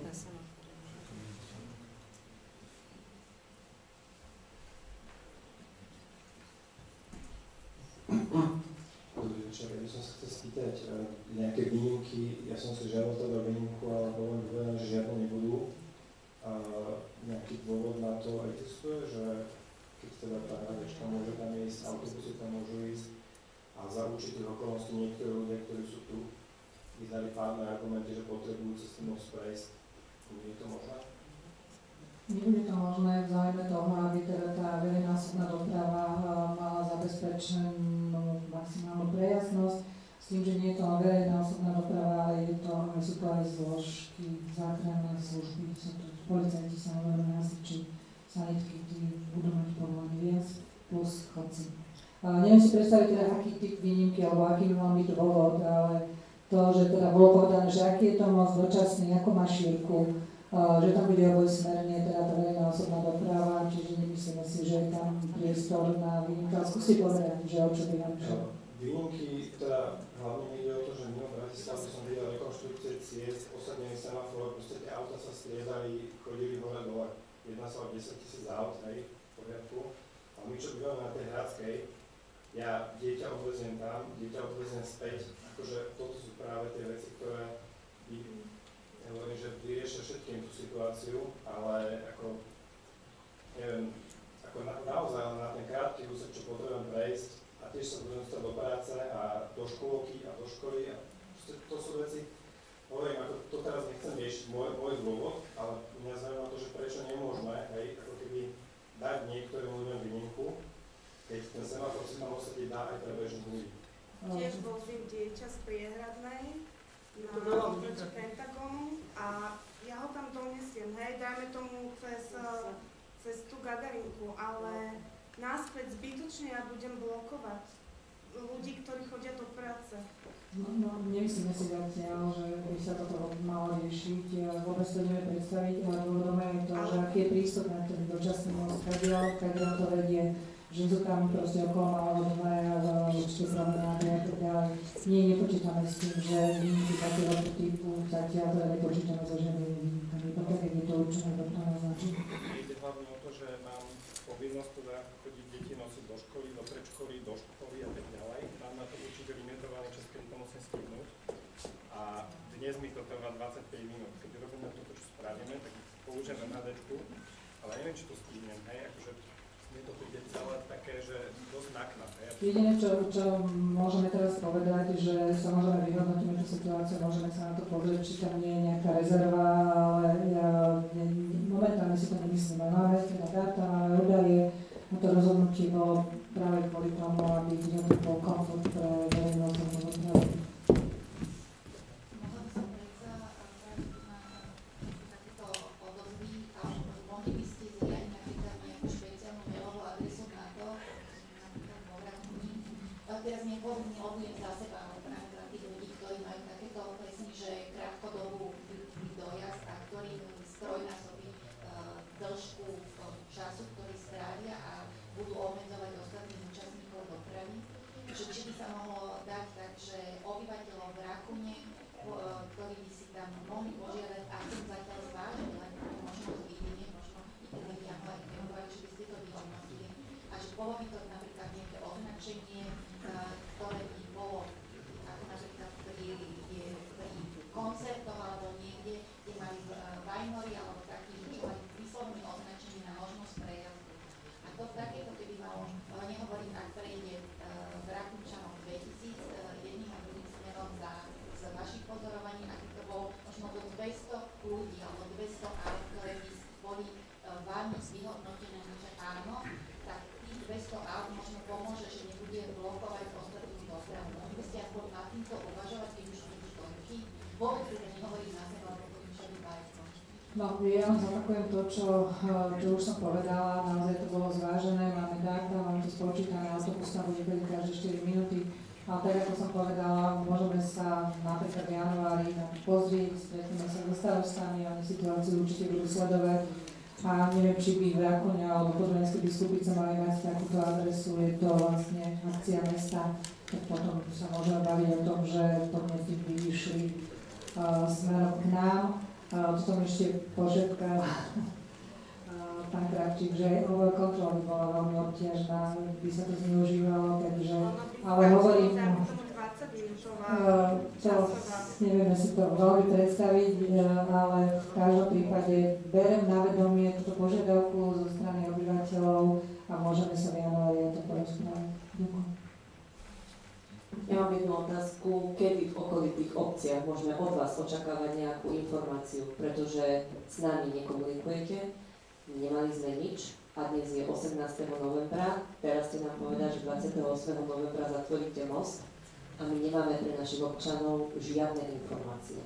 Dobrý večer, ja by som sa chcel spýtať nejaké výnimky, ja som si žiadal teda výnimku, ale bolo mi povedané, že žiadne nebudú. Nejaký dôvod na to existuje, že keď teda tá hradečka môže tam ísť, autobusy tam môžu ísť a za určitých okolností niektorí ľudia, ktorí sú tu, vydali pádne argumenty, že potrebujú cez ten most prejsť. Je to možné? Nebude to možné v záujme toho, aby teda tá verejná osobná doprava mala zabezpečenú maximálnu prejasnosť, s tým, že nie je to verejná osobná doprava, ale sú to aj zložky, záchranné služby, sú to policajti, samozrejme hasiči, sanitky, tí budú mať povolenie viac, plus chodci. Neviem si predstaviť teda, aký typ výnimky, alebo aký by mal byť dôvod, ale to, že teda bolo povedané, že aký je to most dočasný, ako má šírku, že tam bude obojsmerne teda tá verejná osobná doprava, čiže nemyslíme si, že je tam priestor na výnimku. Skúste povedať, že o čo by nám šlo. Výnimky, teda hlavne ide o to, že mimo Bratislavy som videl rekonštrukcie ciest, osadnený semafor, proste tie auta sa striedali, chodili hore dole. Jedná sa o 10 000 aut, hej, v poriadku. A my čo bývame na tej Hradskej, ja dieťa odveziem tam, dieťa odveziem späť, akože toto sú práve tie veci, ktoré hovorím, že vyriešia všetkým tú situáciu, ale ako, neviem, ako naozaj na ten krátky úsek, čo potrebujem prejsť a tiež sa budem dostať do práce a do škôlky a do školy a to sú veci, hovorím, ako to teraz nechcem riešiť môj dôvod, ale mňa zaujíma to, že prečo nemôžeme, hej, ako keby dať niektorým ľuďom výnimku, keď ten semafor si tam osadiť dá aj pre bežných ľudí. Tiež vozím dieťa z Priehradnej na oproti Pentagonu a ja ho tam donesiem, hej, dajme tomu cez tú Gagarinku, ale náspäť zbytočne ja budem blokovať ľudí, ktorí chodia do práce. No, nemyslíme si zatiaľ, že by sa toto malo riešiť. Vôbec to nevieme predstaviť, ale dôvodom je to, že aký je prístup na ten dočasný most, kadiaľ to vedie, že sú tam proste okolo Malého Dvora, určite promenády a tak ďalej. Nie, nepočítame s tým, že výnimky takéhoto typu, zatiaľ teda nepočítame so žiadnymi výnimkami, tak je to určené dopravné značenie. Ide hlavne o to, že mám povinnosť teda chodiť deti nosiť do školy, do predškoly, do školy a tak ďalej. Mám na to určite limitovaný čas, kedy to musím stihnúť. A dnes mi to trvá 25 minút. Keď robíme toto, čo spravíme, tak použijem MHDčku, ale neviem, či to stihnem, hej, akože mne to príde celé také, že dosť nákladné. Jediné, čo môžeme teraz povedať, že samozrejme vyhodnotíme tú situáciu, môžeme sa na to pozrieť, či tam nie je nejaká rezerva, ale ja momentálne si to nemyslím. Máme teda dáta, máme údaje, a to rozhodnutie bolo práve kvôli tomu, aby bol komfort pre verejnosť a dopravu. Mohla by som predsa na takéto odozvy, alebo mohli by ste zriadiť napríklad nejakú špeciálnu mailovú adresu na to, napríklad vo Vrakuni. Teraz neobudem za seba, ale práve za tých ľudí, ktorí majú takéto presne, že krátkodobú dojazd a ktorí strojnásobí dĺžku času, ktorý strávia a budú obmedzovať ostatných účastníkov dopravy. Či by sa mohlo dať tak, že obyvateľov v Rakune, ktorí by si tam mohli požiadať, a som zatiaľ zvážili, len možno to videnie, možno i televízia, ale nehovorili, že by ste to vyhodnotili. A že bolo by to napríklad nejaké označenie, ktoré by bolo, ako napríklad pri koncertoch alebo niekde, kde mali vajnory alebo takí, čo mali vyslovene označenie na možnosť prejazdu. A to takéto, keby malo, nehovorím, ak prejde v Rakúčanom 2000 jedným a druhým smerom z vašich pozorovaní, ak to bolo možno do 200 ľudí alebo 200 aut, ktoré by boli vámi vyhodnotené, že áno, tak tých 200 aut možno pomôže, že nebude blokovať ostatnú dopravu. Mohli by ste aspoň na týmto uvažovať, keď už sú škodky? Vôbec teda nehovorím na seba, alebo to niečo vybájko. No, ja vám zopakujem to, čo už som povedala, naozaj to bolo zvážené, máme dáta, máme to spočítané, autobus tam bude chodiť každé 4 minúty, ale tak ako som povedala, môžeme sa napríklad v januári na to pozrieť, stretneme sa so starostami, oni situáciu určite budú sledovať a neviem, či by v Rakúne alebo Podunajské Biskupice mali mať takúto adresu, je to vlastne akcia mesta, tak potom sa môžeme baviť o tom, že podnety by vyšli smerom k nám. Potom ešte požiadka pán Kravčík, že kontrola by bola veľmi obťažná, by sa to zneužívalo, takže, ale hovorím, nevieme si to veľmi predstaviť, ale v každom prípade berem na vedomie túto požiadavku zo strany obyvateľov a môžeme sa v januári o to porozprávať. Ďakujem. Ja mám jednu otázku, kedy v okolitých obciach môžeme od vás očakávať nejakú informáciu, pretože s nami nekomunikujete, nemali sme nič a dnes je 18. novembra, teraz ste nám povedali, že 28. novembra zatvoríte most a my nemáme pre našich občanov žiadne informácie.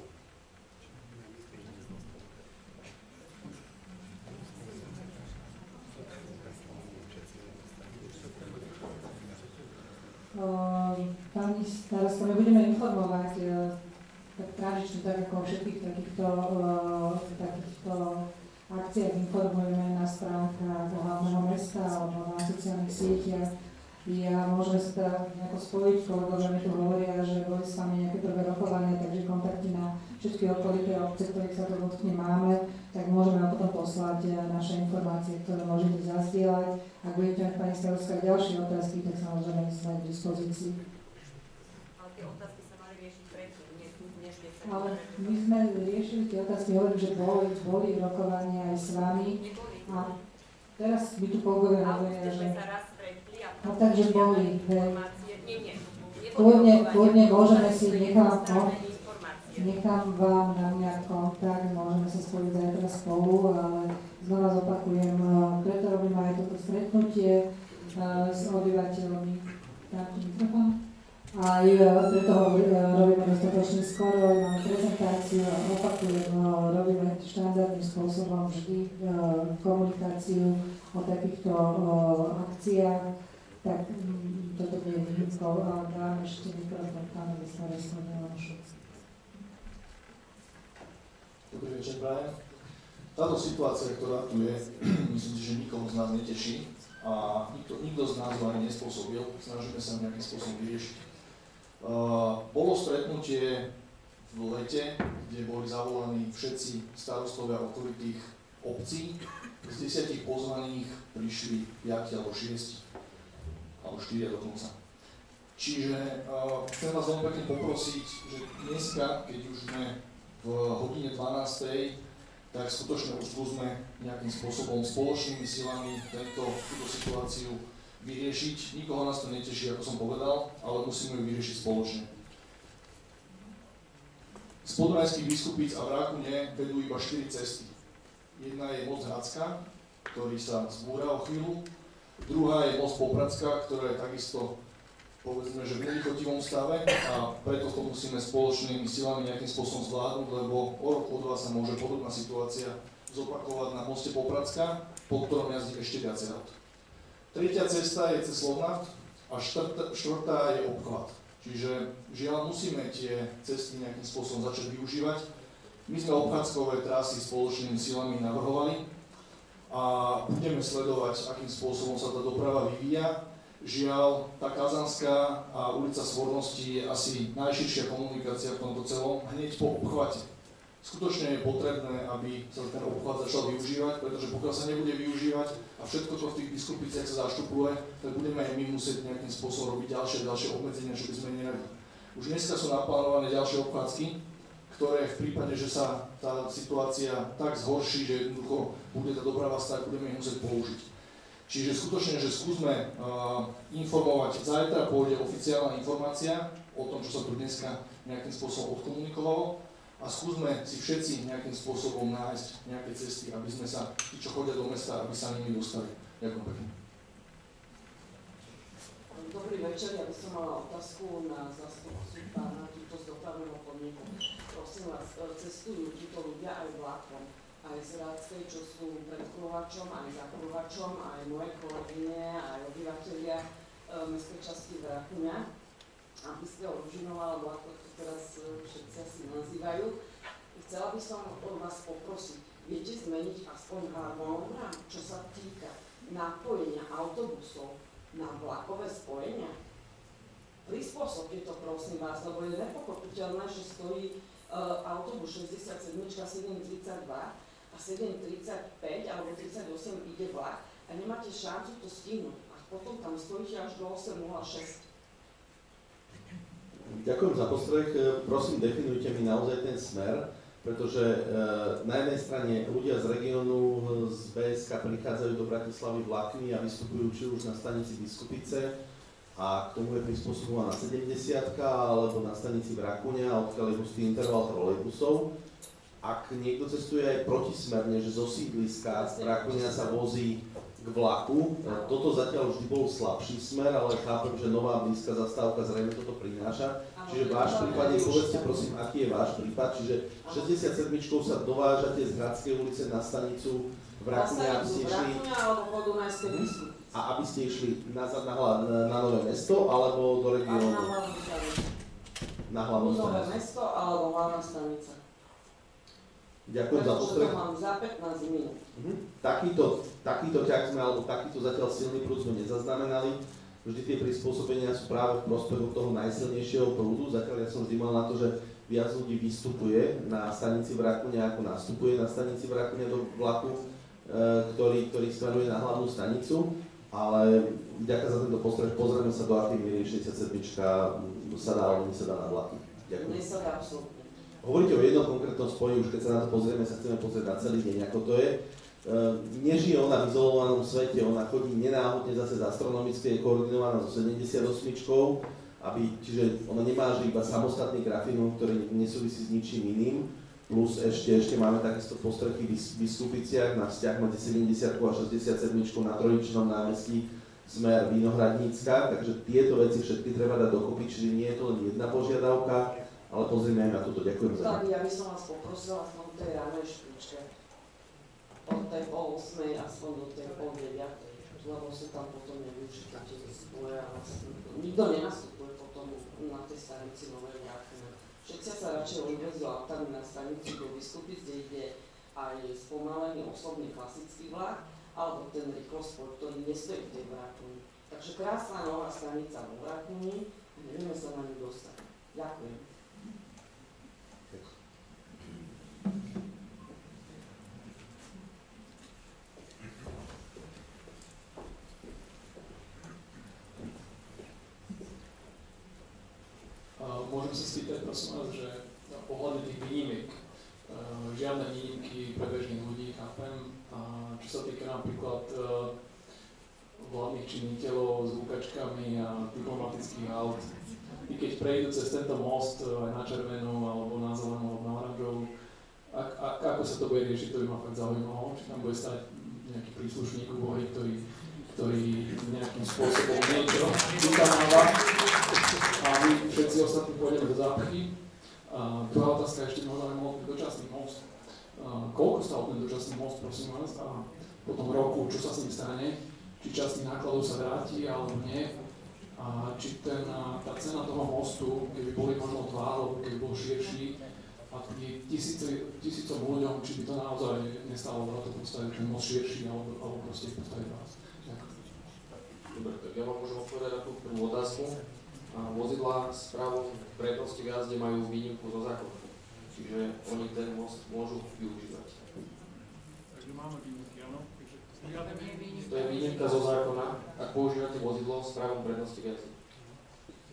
Pani starostka, my budeme informovať tak tradične, tak ako o všetkých takýchto akciách informujeme na stránkach hlavného mesta alebo na sociálnych sieťach. Môžeme sa teda nejako spojiť, kolegovia mi tu hovoria, že boli s vami nejaké prvé rokovania, takže kontakty na všetky okolité obce, ktorých sa to dotkne máme, tak môžeme vám potom poslať naše informácie, ktoré môžete zazdieľať. Ak budete mať, pani starostka, ďalšie otázky, tak samozrejme sme k dispozícii. Ale tie otázky sa mali riešiť predtým, než Ale my sme riešili tie otázky, hovorím, že boli rokovania aj s vami. A teraz mi tu kolegovia hovoria, že... No takže boli, kľudne môžeme si, nechám vám na mňa kontakt, môžeme sa spojiť zajtra spolu, ale znova zopakujem, preto robíme aj toto stretnutie s obyvateľmi. A preto robíme dostatočne skoro, máme prezentáciu a opakujem, robíme štandardným spôsobom vždy komunikáciu o takýchto akciách. Tak toto bude výhľadkou a dám ešte mikrofón pánovi starostovi Milošu. Dobrý večer, Brian. Táto situácia, ktorá tu je, myslím si, že nikoho z nás neteší a nikto z nás ho ani nespôsobil. Snažíme sa nejakým spôsobom vyriešiť. Bolo stretnutie v lete, kde boli zavolaní všetci starostovia okolitých obcí. Z 10 pozvaných prišli 5 alebo 6. alebo 4 dokonca. Čiže chcem vás veľmi pekne poprosiť, že dneska, keď už sme v hodine 12. tak skutočne už skúsme nejakým spôsobom spoločnými silami túto situáciu vyriešiť. Nikoho nás to neteší, ako som povedal, ale musíme ju vyriešiť spoločne. Z Podunajských Biskupíc a v Rakune vedú iba 4 cesty. Jedna je most Hradská, ktorý sa zbúra o chvíľu, Druhá je most Popradská, ktorá je takisto, povedzme, že v nelichotivom stave a preto to musíme spoločnými silami nejakým spôsobom zvládnuť, lebo o rok, o dva sa môže podobná situácia zopakovať na moste Popradská, po ktorom jazdí ešte viacej aut. Tretia cesta je cez Slovnaft a štvrtá je obchvat. Čiže žiaľ musíme tie cesty nejakým spôsobom začať využívať. My sme obchádzkové trasy spoločnými silami navrhovali a budeme sledovať, akým spôsobom sa tá doprava vyvíja. Žiaľ, tá Kazanská a ulica Svornosti je asi najširšia komunikácia v tomto celom hneď po obchvate. Skutočne je potrebné, aby sa ten obchvat začal využívať, pretože pokiaľ sa nebude využívať a všetko, čo v tých Biskupiciach sa zaštupuje, tak budeme aj my musieť nejakým spôsobom robiť ďalšie obmedzenia, čo by sme neradi. Už dneska sú naplánované ďalšie obchádzky, ktoré v prípade, že sa tá situácia tak zhorší, že jednoducho bude tá doprava stať, budeme ich musieť použiť. Čiže skutočne, že skúsme informovať, zajtra pôjde oficiálna informácia o tom, čo sa tu dneska nejakým spôsobom odkomunikovalo a skúsme si všetci nejakým spôsobom nájsť nejaké cesty, aby sme sa, tí, čo chodia do mesta, aby sa nimi dostali. Ďakujem pekne. Dobrý večer, ja by som mala otázku na zástupcu pána túto z dopravného podniku. Prosím vás, cestujú títo ľudia aj vlakom, aj z Rádskej, čo sú pred Kruhačom, aj za Kruhačom, aj moje kolegyne, aj obyvateľia mestskej časti Vrakuňa, aby ste Ružinova, alebo ako to teraz všetci asi nazývajú. Chcela by som od vás poprosiť, viete zmeniť aspoň harmonogram, čo sa týka napojenia autobusov na vlakové spojenia? Prispôsobte to, prosím vás, lebo je nepochopiteľné, že stojí autobus 67, 732 a 735 alebo 38 ide vlak a nemáte šancu to stihnúť. A potom tam stojíte až do 8.06. Ďakujem za postreh. Prosím, definujte mi naozaj ten smer, pretože na jednej strane ľudia z regiónu z BSK prichádzajú do Bratislavy vlakmi a vystupujú či už na stanici Biskupice a k tomu je prispôsobovaná 70 alebo na stanici Vrakuňa, odkiaľ je hustý interval trolejbusov. Ak niekto cestuje aj protismerne, že zo sídliska Vrakuňa sa vozí k vlaku, toto zatiaľ vždy bol slabší smer, ale chápem, že nová blízka zastávka zrejme toto prináša. Čiže váš prípad, povedzte prosím, aký je váš prípad, čiže 67 sa dovážate z Hradskej ulice na stanicu Vrakuňa, aby ste išli a aby ste išli na Nové Mesto alebo do regiónu? Na hlavnú stanicu. Nové Mesto alebo hlavná stanica. Ďakujem za postreh. Pretože to mám za 15 minút. Takýto ťah sme, alebo takýto zatiaľ silný prúd sme nezaznamenali. Vždy tie prispôsobenia sú práve v prospechu toho najsilnejšieho prúdu. Zatiaľ ja som vždy mal na to, že viac ľudí vystupuje na stanici Vrakuňa, ako nastupuje na stanici Vrakuňa do vlaku, ktorý smeruje na hlavnú stanicu. Ale ďakujem za tento postreh. Pozrieme sa, do akej miery 67 sa dá alebo nesadá na vlaky. Ďakujem. Nesadá absolútne. Hovoríte o jednom konkrétnom spoji, už keď sa na to pozrieme, sa chceme pozrieť na celý deň, ako to je. Nežije ona v izolovanom svete, ona chodí nenáhodne zase z astronomické, je koordinovaná so 78, čiže ona nemá iba samostatný grafínum, ktorý nesúvisí s ničím iným, plus ešte máme takéto postrechy v Biskupiciach na vzťah medzi 70 a 67 na Trojničnom námestí smer Vinohradnícka, takže tieto veci všetky treba dať dokopy, čiže nie je to len jedna požiadavka, ale pozrieme aj na toto. Ďakujem za to. Tak, ja by som vás poprosila aspoň v tej ránej špičke. Od tej pol 8. aspoň do tej pol 9. Lebo sa tam potom nevyužíte tie spoje a vlastne nikto nenastupuje potom na tej stanici Novej Vrakuňa. Všetci sa radšej odvezú autami na stanici do Biskupic, kde ide aj spomalený osobný klasický vlak, alebo ten rýchlospoj, ktorý nestojí v tej Vrakuňi. Takže krásna nová stanica vo Vrakuňi a nevieme sa na ňu dostať. Ďakujem. Môžem sa spýtať, prosím vás, že ohľadne tých výnimiek, žiadne výnimky pre bežných ľudí, chápem, čo sa týka napríklad vládnych činiteľov s rukačkami a diplomatických aut, i keď prejdú cez tento most aj na červenú, alebo na zelenú, alebo na oranžovú, ako sa to bude riešiť, to by ma fakt zaujímalo, či tam bude stať nejaký príslušník úbohy, ktorý ktorý nejakým spôsobom niečo vykonáva a my všetci ostatní pôjdeme do zápchy. Druhá otázka ešte možno aj dočasný most. Koľko stál ten dočasný most, prosím vás, a po tom roku, čo sa s ním stane, či časť tých nákladov sa vráti alebo nie, a či tá cena toho mostu, keby boli možno 2, alebo keby bol širší, a tisícom ľuďom, či by to naozaj nestalo za to postaviť ten most širší, alebo proste postaviť vás. Dobre, tak ja vám môžem odpovedať na tú prvú otázku. Vozidlá s právom prednosti v jazde majú výnimku zo zákona, čiže oni ten most môžu využívať. Takže máme výnimky, áno? To je výnimka zo zákona, ak používate vozidlo s právom prednosti v jazde.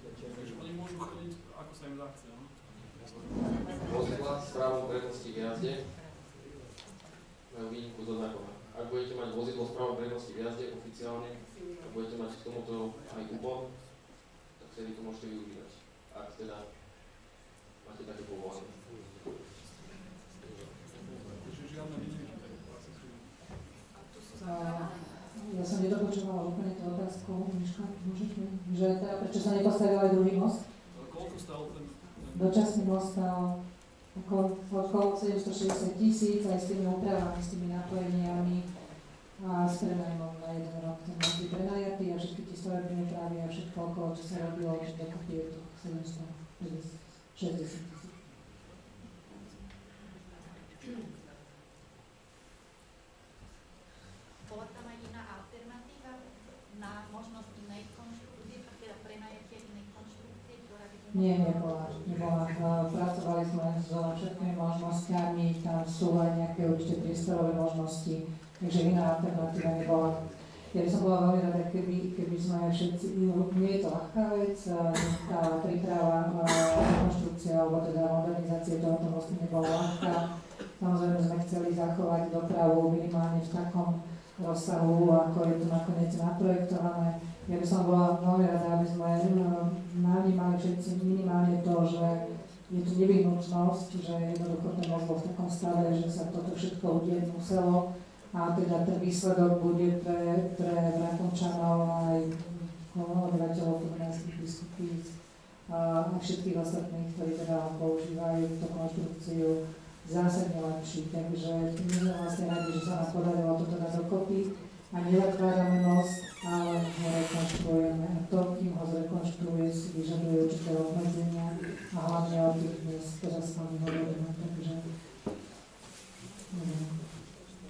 Takže oni môžu chodiť, ako sa im zachce, áno? Vozidla s právom prednosti v jazde majú výnimku zo zákona. Ak budete mať vozidlo s právom prednosti v jazde oficiálne, ak budete mať k tomuto aj úpon, tak vtedy to môžete využívať, ak teda máte také povolenie. Ja som nedopočúvala úplne tú otázku, Miška, môžeš mi? Že teda prečo sa nepostavil aj druhý most? Koľko stál ten? Dočasný most stal okolo 760 000 aj s tými úpravami, s tými napojeniami a s prenajmom na 1 rok. Ten most je prenajatý a všetky tie stavebné právy a všetko okolo, čo sa robilo, že dokopy je to 760 000. Bola tam aj iná alternatíva na možnosť inej konštrukcie, teda prenajatia inej konštrukcie, ktorá by... Nie, nebola. Pracovali sme so všetkými možnosťami, tam sú aj nejaké určite priestorové možnosti, takže iná alternatíva nebola. Ja by som bola veľmi rada, keby sme všetci, nie je to ľahká vec, tá príprava, rekonštrukcia alebo teda modernizácie tohoto mostu nebola ľahká. Samozrejme sme chceli zachovať dopravu minimálne v takom rozsahu, ako je to nakoniec naprojektované. Ja by som bola veľmi rada, aby sme navnímali všetci minimálne to, že je tu nevyhnutnosť, že jednoducho ten most bol v takom stave, že sa toto všetko udieť muselo a teda ten výsledok bude pre Rakovčanov aj obyvateľov Komenských Biskupíc a všetkých ostatných, ktorí teda používajú túto konštrukciu, zásadne lepší. Takže my sme vlastne radi, že sa nám podarilo toto dať dokopy a nezatvárame most, ale ho rekonštruujeme. A to, kým ho zrekonštruuje, si vyžaduje určité obmedzenia a hlavne o tých dnes teraz s vami hovoríme. Takže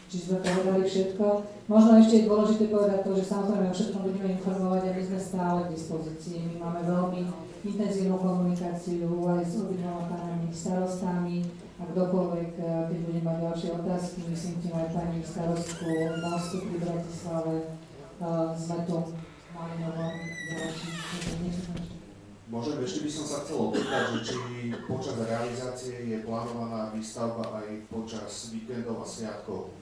či sme povedali všetko. Možno ešte je dôležité povedať to, že samozrejme o všetkom budeme informovať a my sme stále k dispozícii. My máme veľmi intenzívnu komunikáciu aj s obidvoma pánami starostami a kdokoľvek, keď bude mať ďalšie otázky, myslím tým aj pani starostku Mostu pri Bratislave, sme tu mali novom ďalší. Môžem, ešte by som sa chcel opýtať, že či počas realizácie je plánovaná výstavba aj počas víkendov a sviatkov?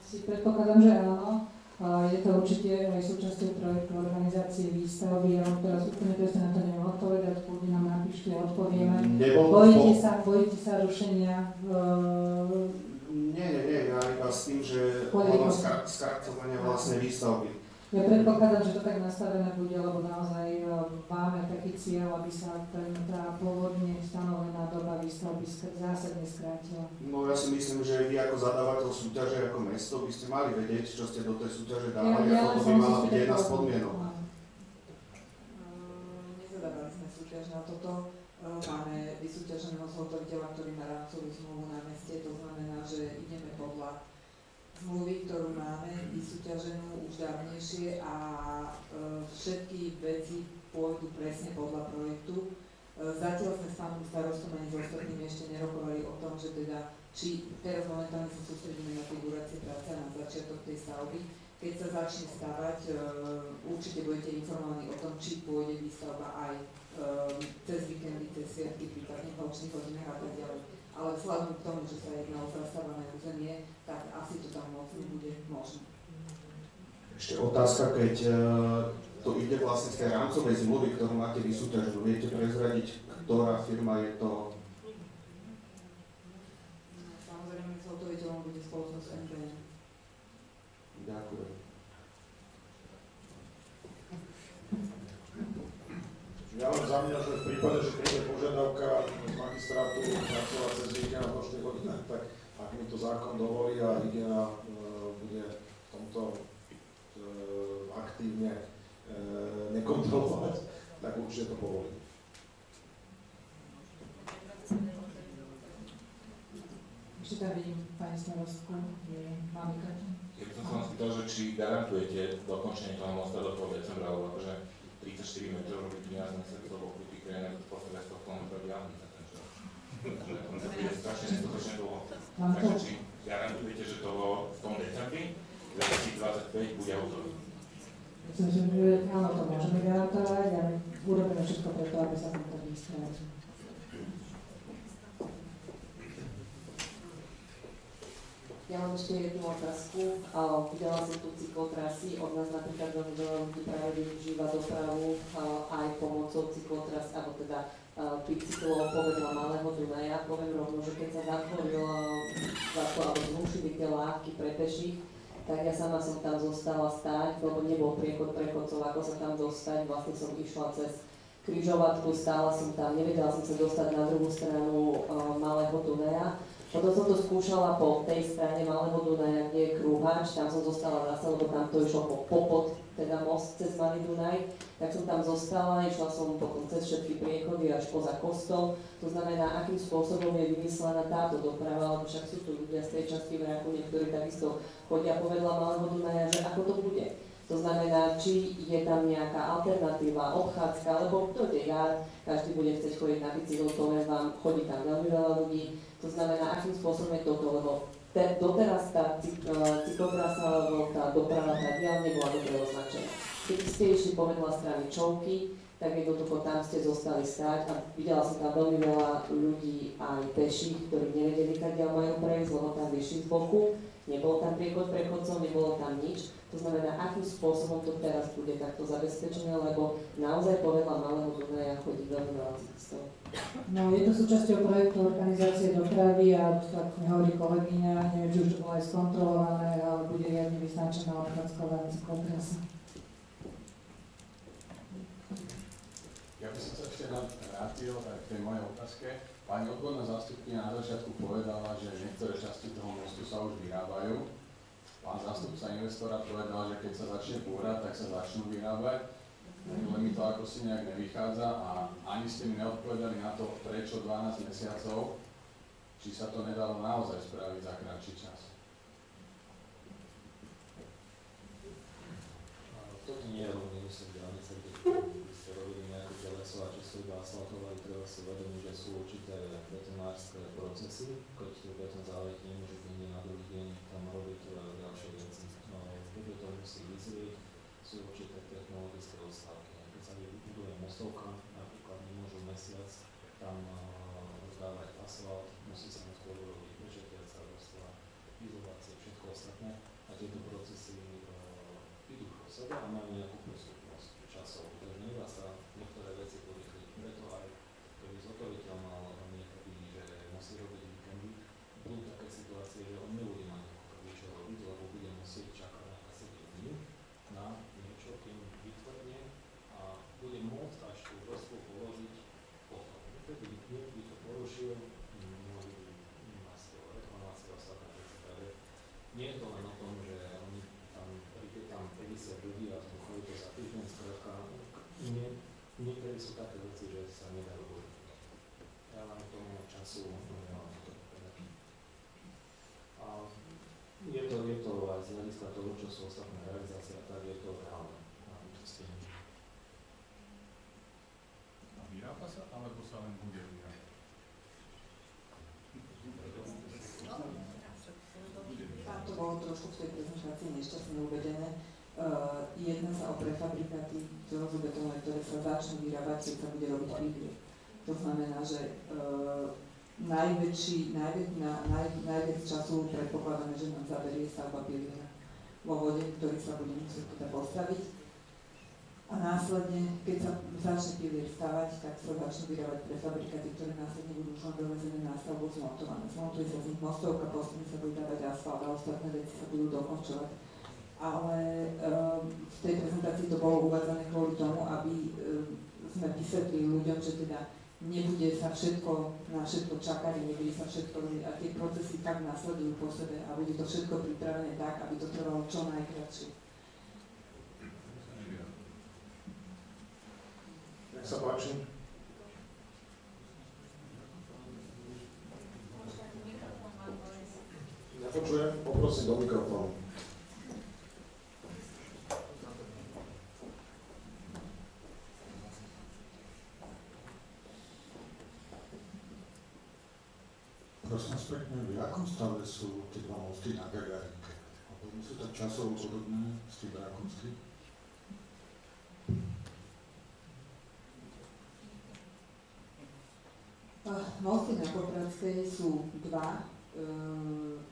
Si predpokladám, že áno. Je to určite aj súčasťou projektu organizácie výstavby. Ja vám teraz úplne presne na to neviem odpovedať, kľudne nám napíšte, odpovieme. Bojíte sa rušenia? Nie, ja iba s tým, že ono skracovania vlastne výstavby. Ja predpokladám, že to tak nastavené bude, lebo naozaj máme taký cieľ, aby sa tá pôvodne stanovená doba výstavby zásadne skrátila. No ja si myslím, že vy ako zadávateľ súťaže, ako mesto, by ste mali vedieť, čo ste do tej súťaže dávali, ako to by mala byť jedna z podmienok. Nezadávali sme súťaž na toto. Máme vysúťaženého zhotoviteľa, ktorý má rámcovú zmluvu na meste, to znamená, že ideme podľa zmluvy, ktorú máme vysúťaženú už dávnejšie a všetky veci pôjdu presne podľa projektu. Zatiaľ sme s pánom starostom ani s ostatnými ešte nerokovali o tom, že teda, či teraz momentálne sa sústredíme na tie duracie práce na začiatok tej stavby. Keď sa začne stavať, určite budete informovaní o tom, či pôjde výstavba aj cez víkendy, cez sviatky, prípadne v nočných hodinách a tak ďalej. Ale vzhľadom k tomu, že sa jedná o zastávané územie, tak asi to tam moc nebude možné. Ešte otázka, keď to ide vlastne z tej rámcovej zmluvy, ktorú máte vysúťaženú, viete prezradiť, ktorá firma je to? Samozrejme, zhotoviteľom bude spoločnosť NBN. Ja len za mňa, že v prípade, že príde požiadavka z magistrátu pracovať cez víkend na nočných hodinách, tak ak mi to zákon dovolí a hygiena bude v tomto aktívne nekontrolovať, tak určite to povolí. Ešte tam vidím pani starostku, máme mikrofón. Ja by som sa vám spýtal, že či garantujete dokončenie toho mosta do toho decembra, lebo akože 34 metrov robí peniaz na srdce, lebo pri tých krajinách to postavia 100 km diaľnica, takže to sa príde strašne neskutočne dlho. Takže či garantujete, že to v tom decembri 2025 bude hotový? Myslím, že áno, to môžeme garantovať, ale urobíme všetko preto, aby sa tam to vystrávalo. Ja mám ešte jednu otázku. Videla som tu cyklotrasy, od nás napríklad veľmi veľa ľudí práve využíva dopravu aj pomocou cyklotras, alebo teda bicyklov povedla Malého Dunaja. Poviem rovno, že keď sa zrušili tie lávky pre peších, tak ja sama som tam zostala stáť, lebo nebol priechod prechodcov, ako sa tam dostať. Vlastne som išla cez križovatku, stála som tam, nevedela som sa dostať na druhú stranu Malého Dunaja. Potom som to skúšala po tej strane Malého Dunaja, kde je krúhač, tam som zostala zase, lebo tam to išlo popod, teda most cez Malý Dunaj, tak som tam zostala, išla som potom cez všetky priechody až poza kostol. To znamená, akým spôsobom je vymyslená táto doprava, lebo však sú tu ľudia z tej časti v Rakúne, ktorí takisto chodia povedla Malého Dunaja, že ako to bude. To znamená, či je tam nejaká alternatíva, obchádzka, lebo to je jar, každý bude chcieť chodiť na bicykl, poviem vám, chodí tam veľmi veľa ľudí. To znamená, akým spôsobom je toto, lebo doteraz tá cyklotrasa alebo tá doprava tá diaľ nebola dobre označená. Keď ste išli povedla strany Čovky, tak jednoducho tam ste zostali stáť a videla som tam veľmi veľa ľudí aj peších, ktorí nevedeli, tak diaľ majú prejsť, lebo tam vyšli z boku, nebol tam priechod prechodcov, nebolo tam nič. To znamená, akým spôsobom to teraz bude takto zabezpečené, lebo naozaj povedla Malého Dunaja chodí veľmi veľa cyklistov. No, je to súčasťou projektu organizácie dopravy a tak mi hovorí kolegyňa, neviem, či už to bolo aj skontrolované, ale bude riadne vyznačená obchádzková cyklotrasa. Ja by som sa ešte vrátil k tej mojej otázke. Pani odborná zástupkyňa na začiatku povedala, že niektoré časti toho mostu sa už vyrábajú. Pán zástupca investora povedal, že keď sa začne búrať, tak sa začnú vyrábať. Len mi to ako si nejak nevychádza a ani ste mi neodpovedali na to, prečo 12 mesiacov, či sa to nedalo naozaj spraviť za kratší čas. To nie je rovný úsek diaľnice, kde ste robili nejakú telesu a či sú iba asfaltovali, treba si uvedomiť, že sú určité betonárske procesy, keď beton zaletí, nemôže nie na druhý deň tam robiť ďalšie veci. Bude to musí vyzrieť, sú určité technologické odstávky. Keď sa vybuduje mostovka, napríklad nemôžu mesiac tam dávať asfalt, musí sa mu skôr urobiť prečetiaca vrstva, izolácie, všetko ostatné a tieto procesy idú po sebe a majú nejakú postupnosť časov. Takže nedá sa niektoré veci porýchliť. Preto aj keby zhotoviteľ mal niekedy, že musí robiť víkendy, budú také situácie, že on nebude mať čo robiť, lebo bude musieť čakať na 7 dní na niečo, kým vytvrdne a bude môcť až tú vrstvu položiť potom. Keby niekto to porušil, môže byť reklamácia ostatná veci. Takže nie je to len o tom, že oni tam príde tam 50 ľudí a zbuchajú to za týždeň, skrátka niekedy sú také veci, že sa nedajú robiť. Ja mám k tomu času nemám to povedať. A je to aj z hľadiska toho, čo sú ostatné realizácie, a tak je to reálne. A vyrába sa, alebo sa len bude vyrábať? To bolo trošku v tej prezentácii nešťastne uvedené. Jedná sa o prefabrikáty železobetónové, ktoré sa začnú vyrábať, keď sa bude robiť pilier. To znamená, že najviac času predpokladáme, že nám zaberie stavba piliera vo vode, ktorý sa bude musieť teda postaviť. A následne, keď sa začne pilier stavať, tak sa začnú vyrábať prefabrikáty, ktoré následne budú už len dovezené na stavbu zmontované. Zmontuje sa z nich mostovka, postupne sa bude dávať asfalt a ostatné veci sa budú dokončovať. Ale v tej prezentácii to bolo uvádzané kvôli tomu, aby sme vysvetlili ľuďom, že teda nebude sa na všetko čakať, nebude sa všetko robiť a tie procesy tak nasledujú po sebe a bude to všetko pripravené tak, aby to trvalo čo najkratšie. Nech sa páči. Nepočujem, poprosím do mikrofónu. Prosím vás pekne, v akom stave sú tie dva mosty na Gagarinke? Lebo sú tak časovo podobné s tým Rakovským? Mosty na Popradskej sú dva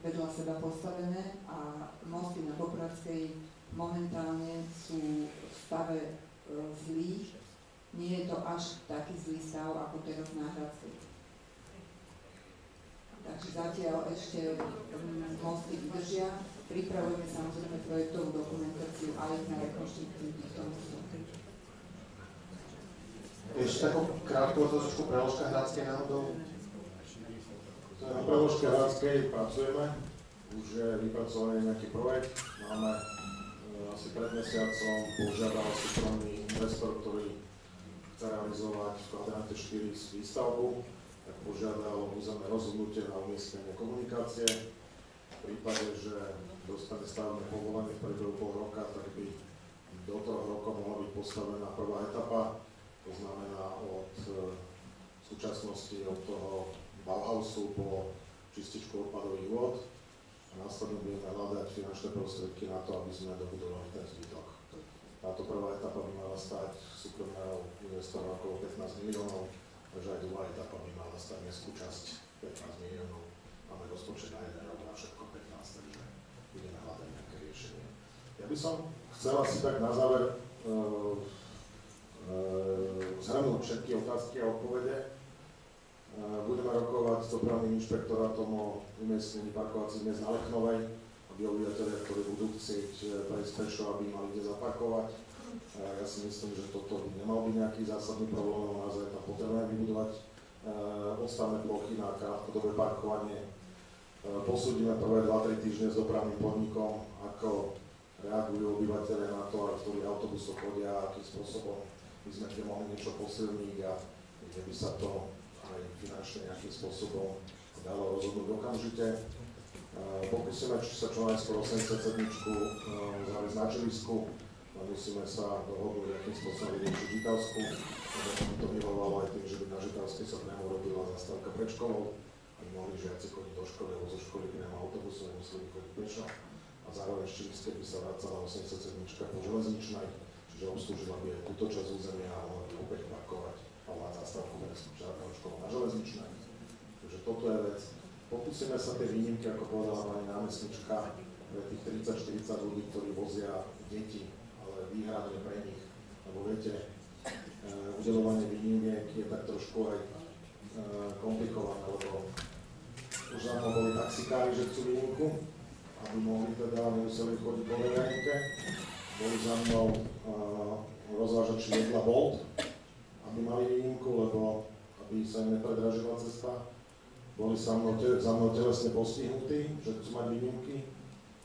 vedľa seba postavené a mosty na Popradskej momentálne sú v stave zlých. Nie je to až taký zlý stav ako teraz na Hradskej. Takže zatiaľ ešte mosty vydržia. Pripravujeme samozrejme projektovú dokumentáciu aj na rekonštrukciu týchto mostov. Ešte takú krátku otázku preložka Hradskej náhodou. Na preložke Hradskej pracujeme, už je vypracovaný nejaký projekt. Máme asi pred mesiacom požiadal súkromný investor, ktorý chce realizovať v kvadrante 4 výstavbu, tak požiadal územné rozhodnutie na umiestnenie komunikácie. V prípade, že dostane stavebné povolenie v priebehu pol roka, tak by do 3 rokov mohla byť postavená prvá etapa. To znamená od súčasnosti od toho Bauhausu po čističku odpadových vôd a následne budeme hľadať finančné prostriedky na to, aby sme dobudovali ten zbytok. Táto prvá etapa by mala stať súkromného investora okolo 15 miliónov, takže aj druhá etapa by mala stať mestskú časť 15 miliónov. Máme rozpočet na 1 rok na všetko 15, takže budeme hľadať nejaké riešenie. Ja by som chcel asi tak na záver zhrnúť všetky otázky a odpovede. Budeme rokovať s dopravným inšpektorátom o umiestnení parkovacích miest na Lechnovej, aby obyvateľia, ktorí budú chcieť prejsť pešo, aby mali kde zaparkovať. Ja si myslím, že toto by nemal byť nejaký zásadný problém, naozaj je tam potrebné vybudovať odstavné plochy na krátkodobé parkovanie. Posúdime prvé 2-3 týždne s dopravným podnikom, ako reagujú obyvateľia na to, v ktorých autobusoch chodia, akým spôsobom by sme tie mohli niečo posilniť a kde by sa to aj finančne nejakým spôsobom dalo rozhodnúť okamžite. Pokúsime sa čo najskôr 87 zaviesť na Čilisku, musíme sa dohodnúť, akým spôsobom vyriešiť Žitavsku, lebo by to vyvolalo aj tým, že by na Žitavskej sa priamo robila zastávka pred školou, aby mohli žiaci chodiť do školy, alebo zo školy priamo autobusu, nemuseli chodiť pešo. A zároveň z Čiliskej by sa vracala 87 po železničnej, čiže obslúžila by aj túto časť územia a mohla by opäť parkovať a mať zastávku medzi žiadnou školou na železničnej. Takže toto je vec. Pokúsime sa tie výnimky, ako povedala pani námestnička, pre tých 30-40 ľudí, ktorí vozia deti, ale výhradne pre nich. Lebo viete, udeľovanie výnimiek je tak trošku aj komplikované, lebo už za mnou boli taxikári, že chcú výnimku, aby mohli teda, nemuseli chodiť po verejnike. Boli za mnou rozvážači jedla Bolt, aby mali výnimku, lebo aby sa im nepredražila cesta. Boli za mnou telesne postihnutí, že chcú mať výnimky.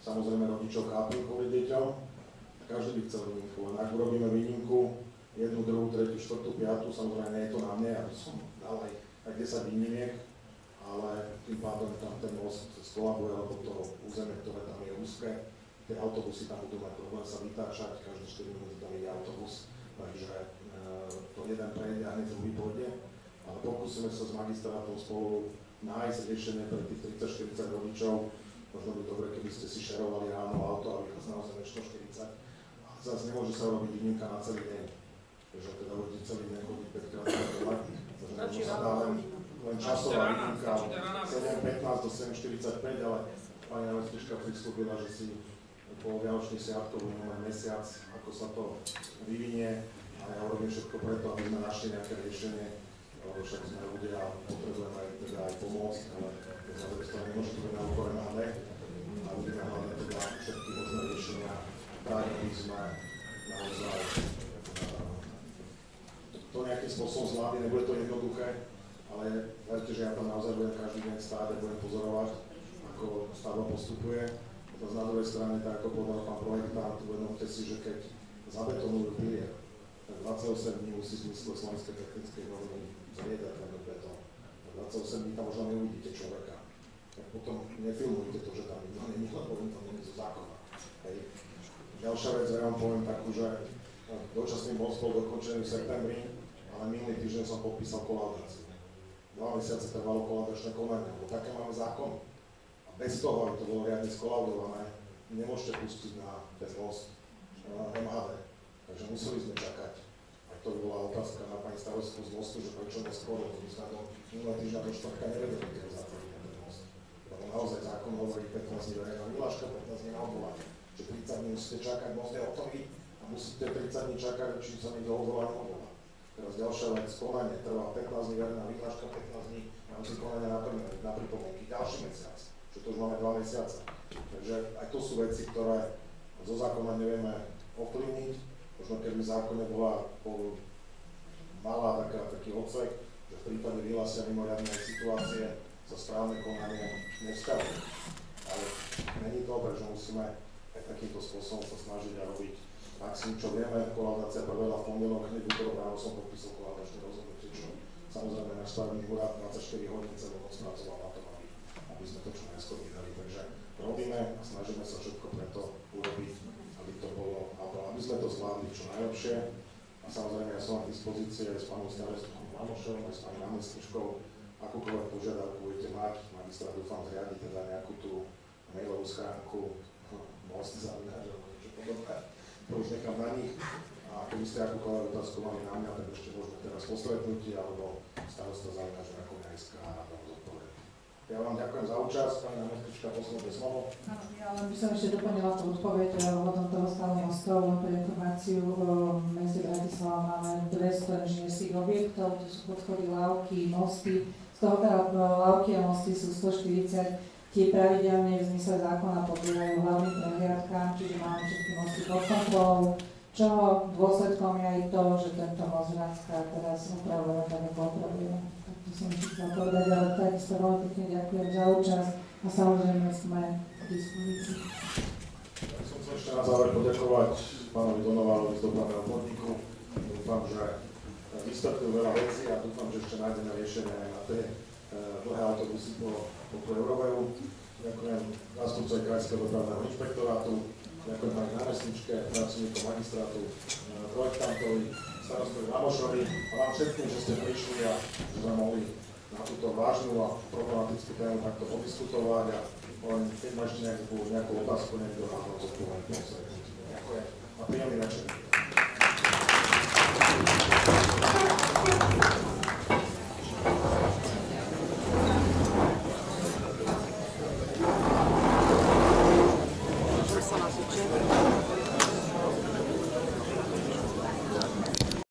Samozrejme rodičov chápu kvôli deťom. Každý by chcel výnimku, len ak urobíme výnimku 1, 2, 3, 4, 5, samozrejme nie je to na mne, aby som dal aj 10 výnimiek, ale tým pádom tam ten most skolabuje, lebo to územie, ktoré tam je úzke, tie autobusy tam budú mať problém sa vytáčať, každé 4 minúty tam ide autobus, takže to jeden prejde a hneď druhý pôjde, ale pokúsime sa s magistrátom spolu nájsť riešenie pre tých 30-40 rodičov. Možno by dobre, keby ste si šerovali ráno auto a vychádza naozaj 140. Ale zase nemôže sa robiť výnimka na celý deň. Takže teda budete celý deň chodiť 5-krát na dole. Možno sa dá len časová výnimka od 7.15 do 7.45, ale pani námestnička pristúpila, že si po Vianočných sviatkov budeme mať mesiac, ako sa to vyvinie. A ja urobím všetko preto, aby sme našli nejaké riešenie. Však sme ľudia a potrebujeme teda aj pomôcť, ale za druhej strany nemôže to byť na úkor MHD a budeme hľadať teda všetky možné riešenia, tak aby sme naozaj to spôsobom zvládli, nebude to jednoduché, ale verte, že ja tam naozaj budem každý deň stáť a budem pozorovať, ako stavba postupuje. Zase na druhej strane, tak ako povedal pán projektant, uvedomte si, že keď zabetonujú pilier, tak 28 dní musí zmysle Slovenskej technickej normy zriedať ten betón. 28 dní tam možno neuvidíte človeka. Tak potom nefilmujte to, že tam nikto není, lebo to není zo zákona. Hej. Ďalšia vec, ja vám poviem takú, že dočasný most bol dokončený v septembri, ale minulý týždeň som podpísal kolaudáciu. 2 mesiace trvalo kolaudačné konanie, lebo také máme zákon. A bez toho, aby to bolo riadne skolaudované, nemôžete pustiť na ten most MHD. Takže museli sme čakať. A to bola otázka na pani starostku z mostu, že prečo neskôr, lebo my sme do minulého týždňa do štvrtka nevedeli, keď zatvorili ten most. Lebo naozaj zákon hovorí 15 dní verejná vyhláška, 15 dní na odvolanie. Že 30 dní musíte čakať, most je hotový a musíte 30 dní čakať, či sa niekto odvolá neodvolá. Teraz ďalšia vec, konanie trvá 15 dní verejná vyhláška, 15 dní v rámci konania na pripomienky. Ďalší mesiac, že to už máme 2 mesiace. Takže aj to sú veci, ktoré zo zákona nevieme ovplyvniť. Možno keby v zákone bola malá taký odsek, že v prípade vyhlásia mimoriadnej situácie sa správne konanie nevzťahuje. Ale není to, takže musíme aj takýmto spôsobom sa snažiť a robiť maximum, čo vieme. Kolaudácia prebehla v pondelok, hneď útorok ráno som podpísal kolaudačné rozhodnutie, čo samozrejme náš stavebný úrad 24 hodín celú noc pracoval na tom, aby sme to čo najskôr vydali. Takže robíme a snažíme sa všetko preto urobiť, aby to bolo, aby sme to zvládli čo najlepšie. A samozrejme, ja som na dispozícii aj s pánom starostkom Mamošom, aj s pani námestničkou, akúkoľvek požiadavku budete mať. Magistrát dúfam zriadiť teda nejakú tú mailovú schránku, most zavináč alebo niečo podobné. To už nechám na nich. A keby ste akúkoľvek otázku mali na mňa, tak ešte môžeme teraz po stretnutí alebo starosta zavináč Rakovňajská a na tom zodpovedať. Ja vám ďakujem za účasť, pani námestnička, posledné slovo. Ja len by som ešte doplnila tú odpoveď ohľadom toho stavu mostov, len pre informáciu, v meste Bratislava máme 200 inžinierských objektov, to sú podchody, lávky, mosty, z toho teda lávky a mosty sú 140, tie pravidelne v zmysle zákona podliehajú hlavným prehliadkám, čiže máme všetky mosty pod kontrolou, čoho dôsledkom je aj to, že tento most Hradská teraz upravujeme tak, ako upravujeme. To som chcela povedať, ale takisto veľmi pekne ďakujem za účasť a samozrejme sme k dispozícii. Ja som chcel ešte na záver poďakovať pánovi Donoválovi z dopravného podniku. Dúfam, že vysvetľujú veľa vecí a dúfam, že ešte nájdeme riešenie aj na tie dlhé autobusy po Euroveu. Ďakujem zástupcovi Krajského dopravného inšpektorátu, ďakujem pani námestničke, pracovníkom magistrátu, projektantovi, starostovi Mamošovi a vám všetkým, že ste prišli a že sme mohli na túto vážnu a problematickú tému takto podiskutovať a len keď ma ešte nejakú otázku, niekto vám to zodpovedať. Ďakujem a príjemný večer. Sa nás učiť.